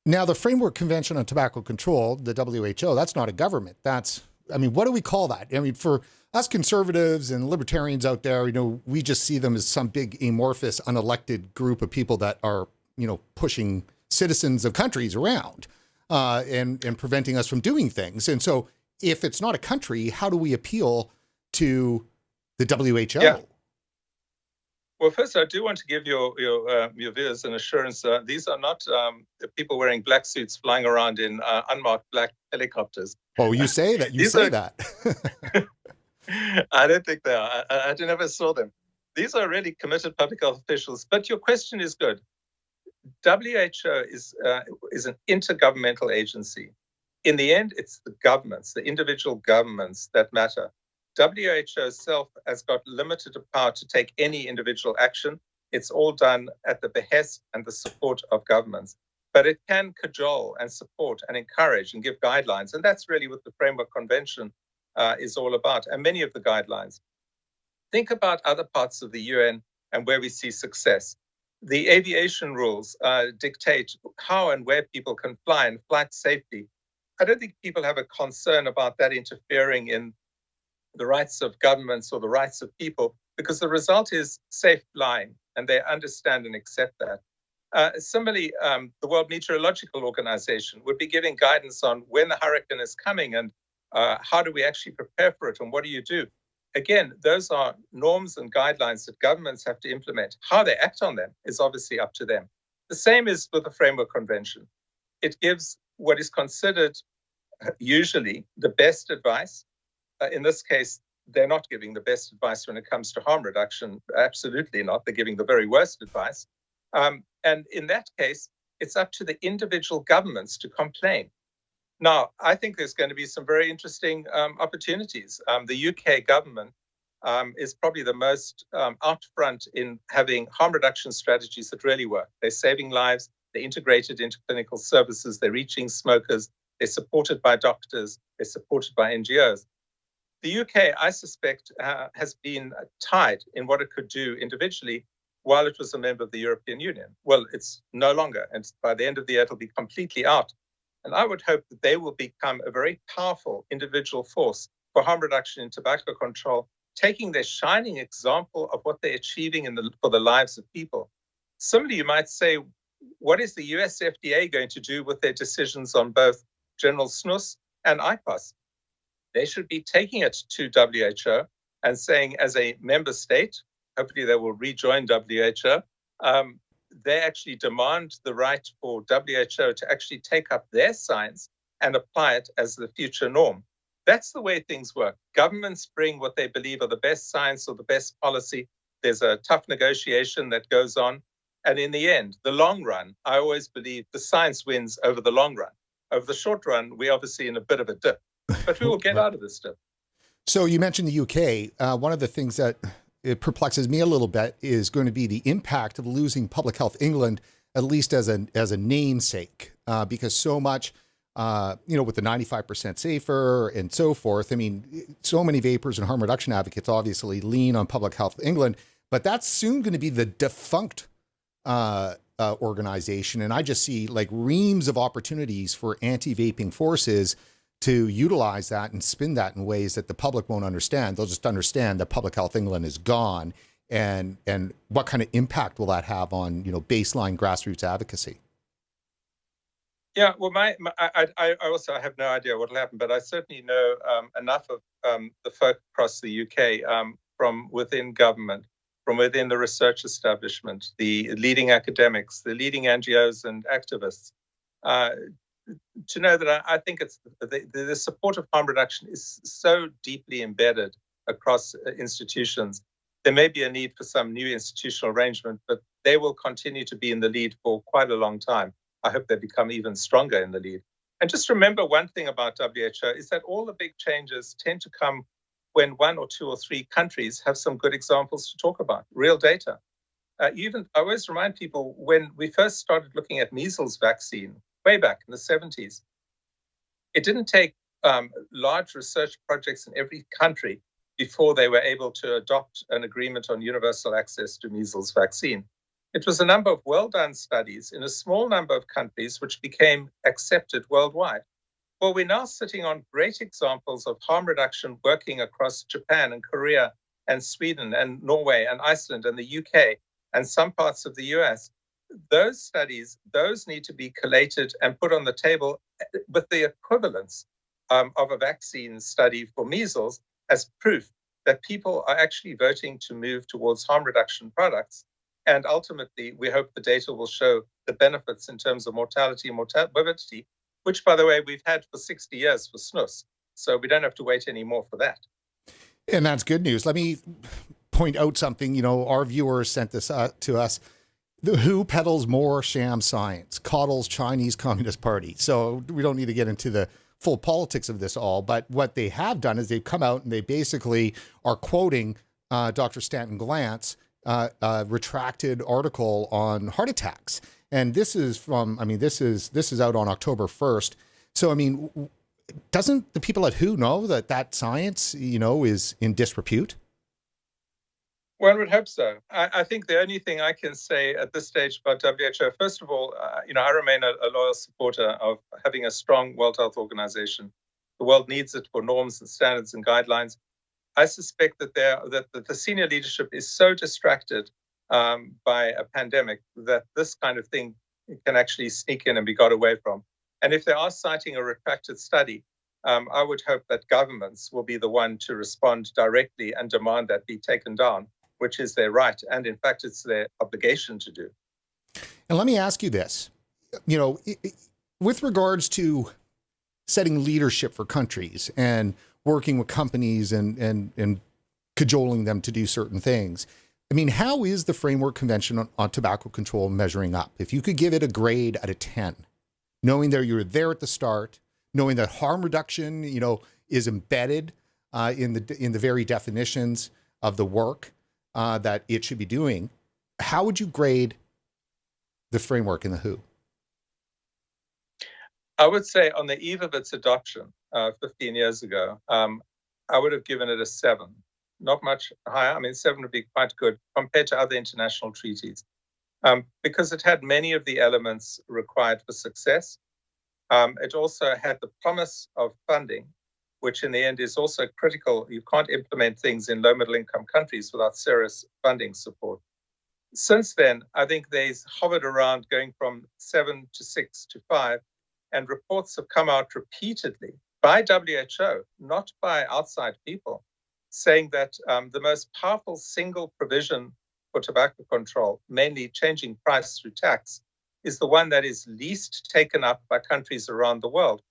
Now, the Framework Convention on Tobacco Control, the WHO, that's not a government. What do we call that? I mean, for us conservatives and libertarians out there, we just see them as some big amorphous, unelected group of people that are, pushing citizens of countries around and preventing us from doing things. And so if it's not a country, how do we appeal to the WHO? Yeah. Well, first, I do want to give your viewers an assurance. These are not people wearing black suits flying around in unmarked black helicopters. Oh, you say that. You say that. I don't think they are. I never saw them. These are really committed public health officials. But your question is good. WHO is an intergovernmental agency. In the end, it's the governments, the individual governments that matter. WHO itself has got limited power to take any individual action. It's all done at the behest and the support of governments. But it can cajole and support and encourage and give guidelines. And that's really what the Framework Convention is all about, and many of the guidelines. Think about other parts of the UN and where we see success. The aviation rules dictate how and where people can fly and flight safety. I don't think people have a concern about that interfering in the rights of governments or the rights of people, because the result is safe lying, and they understand and accept that. Similarly, the World Meteorological Organization would be giving guidance on when the hurricane is coming and how do we actually prepare for it and what do you do? Again, those are norms and guidelines that governments have to implement. How they act on them is obviously up to them. The same is with the Framework Convention. It gives what is considered usually the best advice. In this case, they're not giving the best advice when it comes to harm reduction. Absolutely not. They're giving the very worst advice. And in that case, it's up to the individual governments to complain. Now, I think there's going to be some very interesting opportunities. The UK government is probably the most out front in having harm reduction strategies that really work. They're saving lives, they're integrated into clinical services, they're reaching smokers, they're supported by doctors, they're supported by NGOs. The UK, I suspect, has been tied in what it could do individually while it was a member of the European Union. Well, it's no longer, and by the end of the year, it'll be completely out. And I would hope that they will become a very powerful individual force for harm reduction in tobacco control, taking their shining example of what they're achieving for the lives of people. Similarly, you might say, what is the US FDA going to do with their decisions on both General Snus and IQOS? They should be taking it to WHO and saying, as a member state, hopefully they will rejoin WHO, they actually demand the right for WHO to actually take up their science and apply it as the future norm. That's the way things work. Governments bring what they believe are the best science or the best policy. There's a tough negotiation that goes on. And in the end, the long run, I always believe the science wins over the long run. Over the short run, we're obviously in a bit of a dip, but we will get out of this dip. So you mentioned the UK. One of the things that it perplexes me a little bit is going to be the impact of losing Public Health England, at least as a namesake, because so much, with the 95% safer and so forth. I mean, so many vapors and harm reduction advocates obviously lean on Public Health England, but that's soon going to be the defunct organization. And I just see like reams of opportunities for anti-vaping forces to utilize that and spin that in ways that the public won't understand. They'll just understand that Public Health England is gone, and what kind of impact will that have on baseline grassroots advocacy? Yeah, well, I also have no idea what will happen, but I certainly know enough of the folk across the UK from within government, from within the research establishment, the leading academics, the leading NGOs and activists, to know that I think it's the support of harm reduction is so deeply embedded across institutions. There may be a need for some new institutional arrangement, but they will continue to be in the lead for quite a long time. I hope they become even stronger in the lead. And just remember one thing about WHO is that all the big changes tend to come when one or two or three countries have some good examples to talk about, real data. I always remind people, when we first started looking at measles vaccine, way back in the 70s, it didn't take large research projects in every country before they were able to adopt an agreement on universal access to measles vaccine. It was a number of well-done studies in a small number of countries which became accepted worldwide. Well, we're now sitting on great examples of harm reduction working across Japan and Korea and Sweden and Norway and Iceland and the UK and some parts of the US. Those studies, those need to be collated and put on the table with the equivalence of a vaccine study for measles as proof that people are actually voting to move towards harm reduction products. And ultimately, we hope the data will show the benefits in terms of mortality and morbidity, which, by the way, we've had for 60 years for snus. So we don't have to wait any more for that. And that's good news. Let me point out something. Our viewers sent this to us. The WHO peddles more sham science, coddles Chinese Communist Party. So we don't need to get into the full politics of this all. But what they have done is they've come out and they basically are quoting Dr. Stanton Glantz, retracted article on heart attacks. And this is from, this is out on October 1st. So, doesn't the people at WHO know that science, is in disrepute? One would hope so. I think the only thing I can say at this stage about WHO, first of all, I remain a loyal supporter of having a strong World Health Organization. The world needs it for norms and standards and guidelines. I suspect that the senior leadership is so distracted by a pandemic that this kind of thing can actually sneak in and be got away from. And if they are citing a retracted study, I would hope that governments will be the one to respond directly and demand that be taken down, which is their right. And in fact, it's their obligation to do. And let me ask you this, with regards to setting leadership for countries and working with companies and cajoling them to do certain things. I mean, how is the Framework Convention on Tobacco Control measuring up? If you could give it a grade out of 10, knowing that you were there at the start, knowing that harm reduction, is embedded in the very definitions of the work that it should be doing, how would you grade the framework in the WHO? I would say on the eve of its adoption 15 years ago, I would have given it a 7. Not much higher. I mean, 7 would be quite good compared to other international treaties because it had many of the elements required for success. It also had the promise of funding, which in the end is also critical. You can't implement things in low middle income countries without serious funding support. Since then, I think they've hovered around going from 7 to 6 to 5, and reports have come out repeatedly by WHO, not by outside people, saying that the most powerful single provision for tobacco control, mainly changing price through tax, is the one that is least taken up by countries around the world.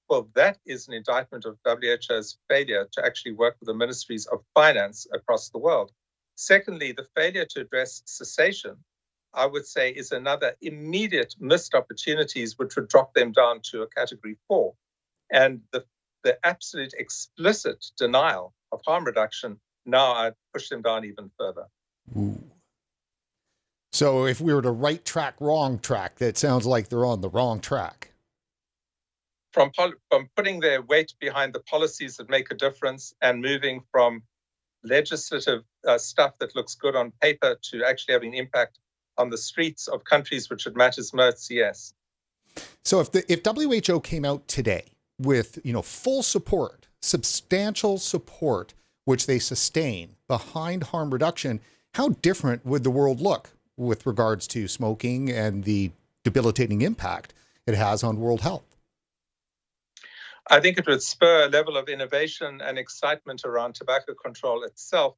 Well, that is an indictment of WHO's failure to actually work with the ministries of finance across the world. Secondly, the failure to address cessation, I would say, is another immediate missed opportunities which would drop them down to a category 4. And the absolute explicit denial of harm reduction, now I'd push them down even further. Ooh. So if we were to right track, wrong track, that sounds like they're on the wrong track. From putting their weight behind the policies that make a difference and moving from legislative stuff that looks good on paper to actually having an impact on the streets of countries which it matters most, yes. So if WHO came out today with full support, substantial support, which they sustain behind harm reduction, how different would the world look with regards to smoking and the debilitating impact it has on world health? I think it would spur a level of innovation and excitement around tobacco control itself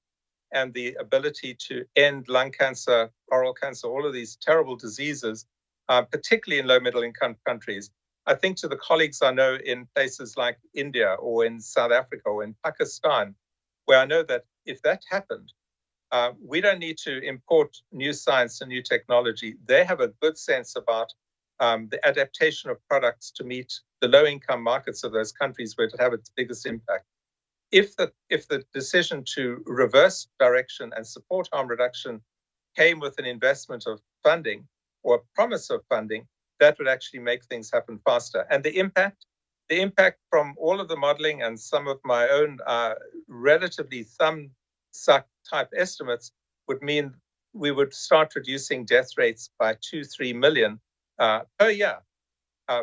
and the ability to end lung cancer, oral cancer, all of these terrible diseases, particularly in low middle income countries. I think to the colleagues I know in places like India or in South Africa or in Pakistan, where I know that if that happened, we don't need to import new science and new technology. They have a good sense about the adaptation of products to meet the low-income markets of those countries where it would have its biggest impact. If the decision to reverse direction and support harm reduction came with an investment of funding or a promise of funding, that would actually make things happen faster. And the impact from all of the modeling and some of my own relatively thumb-suck type estimates would mean we would start reducing death rates by 2-3 million per year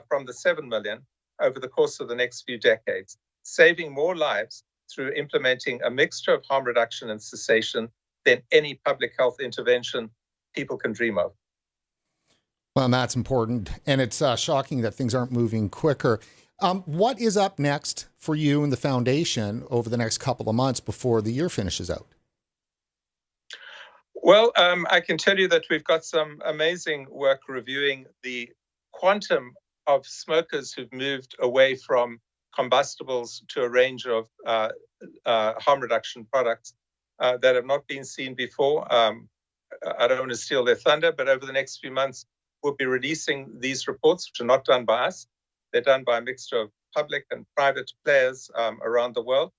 from the 7 million over the course of the next few decades, saving more lives through implementing a mixture of harm reduction and cessation than any public health intervention people can dream of. Well, and that's important. And it's shocking that things aren't moving quicker. What is up next for you and the foundation over the next couple of months before the year finishes out? Well, I can tell you that we've got some amazing work reviewing the quantum of smokers who've moved away from combustibles to a range of harm reduction products that have not been seen before. I don't want to steal their thunder, but over the next few months, we'll be releasing these reports, which are not done by us. They're done by a mixture of public and private players around the world.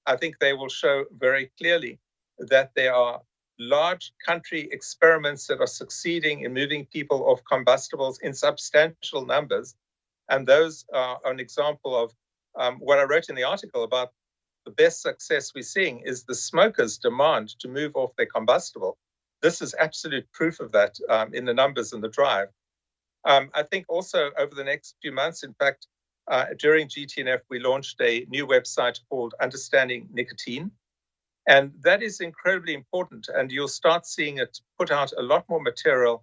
I think they will show very clearly that there are large country experiments that are succeeding in moving people off combustibles in substantial numbers. And those are an example of what I wrote in the article about the best success we're seeing is the smokers' demand to move off their combustible. This is absolute proof of that in the numbers and the drive. I think also over the next few months, in fact, during GTNF, we launched a new website called Understanding Nicotine. And that is incredibly important. And you'll start seeing it put out a lot more material,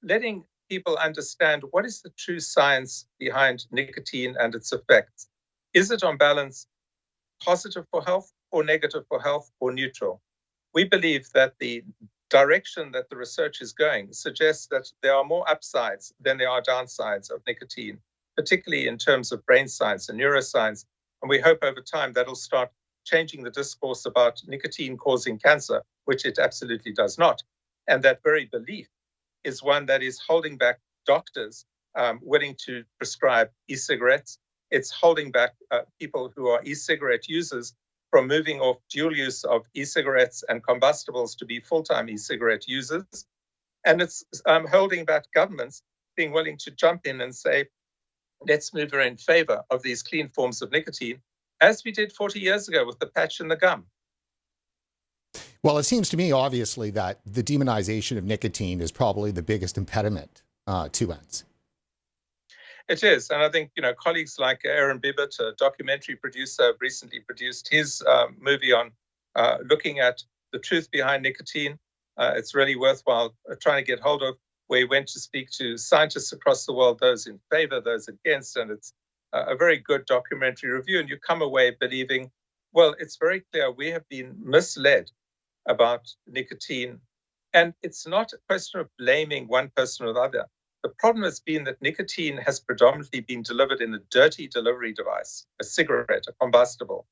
letting people understand what is the true science behind nicotine and its effects. Is it on balance positive for health or negative for health or neutral? We believe that the direction that the research is going suggests that there are more upsides than there are downsides of nicotine, particularly in terms of brain science and neuroscience. And we hope over time that'll start changing the discourse about nicotine causing cancer, which it absolutely does not. And that very belief is one that is holding back doctors willing to prescribe e-cigarettes. It's holding back people who are e-cigarette users from moving off dual use of e-cigarettes and combustibles to be full-time e-cigarette users. And it's holding back governments being willing to jump in and say, let's move in favor of these clean forms of nicotine, as we did 40 years ago with the patch and the gum. Well, it seems to me, obviously, that the demonization of nicotine is probably the biggest impediment to ends. It is. And I think, colleagues like Aaron Bibbett, a documentary producer, recently produced his movie on looking at the truth behind nicotine. It's really worthwhile trying to get hold of, where he went to speak to scientists across the world, those in favor, those against, and it's a very good documentary review. And you come away believing, well, it's very clear we have been misled about nicotine. And it's not a question of blaming one person or the other. The problem has been that nicotine has predominantly been delivered in a dirty delivery device, a cigarette, a combustible.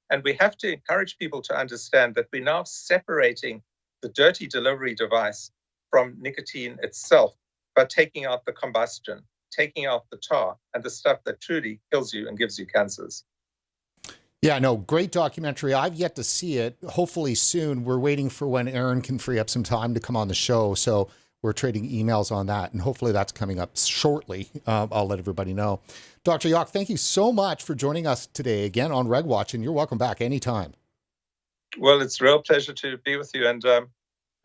And we have to encourage people to understand that we're now separating the dirty delivery device from nicotine itself by taking out the combustion, taking out the tar and the stuff that truly kills you and gives you cancers. Yeah, no, great documentary. I've yet to see it. Hopefully soon. We're waiting for when Aaron can free up some time to come on the show. So we're trading emails on that, and hopefully that's coming up shortly. I'll let everybody know. Dr. Yach, thank you so much for joining us today again on RegWatch, and you're welcome back anytime. Well, it's a real pleasure to be with you, and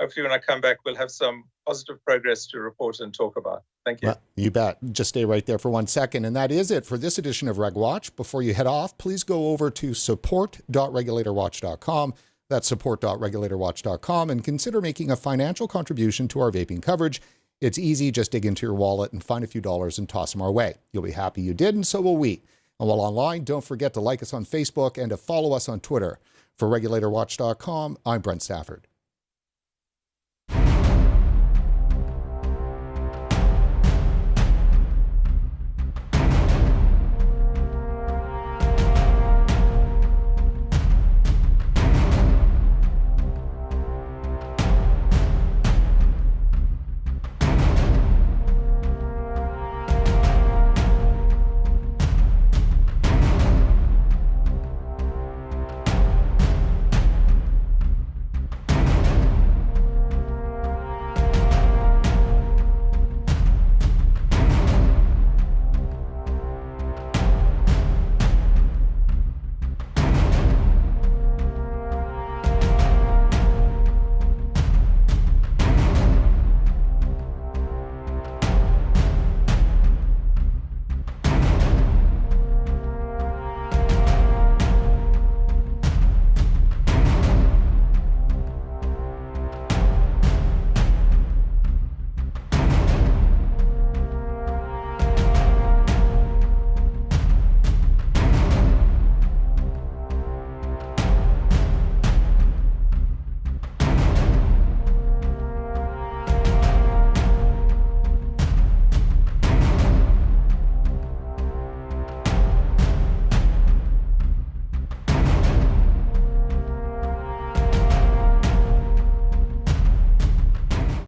hopefully when I come back, we'll have some positive progress to report and talk about. Thank you. Well, you bet. Just stay right there for 1 second. And that is it for this edition of RegWatch. Before you head off, please go over to support.regulatorwatch.com. That's support.regulatorwatch.com, and consider making a financial contribution to our vaping coverage. It's easy. Just dig into your wallet and find a few dollars and toss them our way. You'll be happy you did, and so will we. And while online, don't forget to like us on Facebook and to follow us on Twitter. For regulatorwatch.com, I'm Brent Stafford.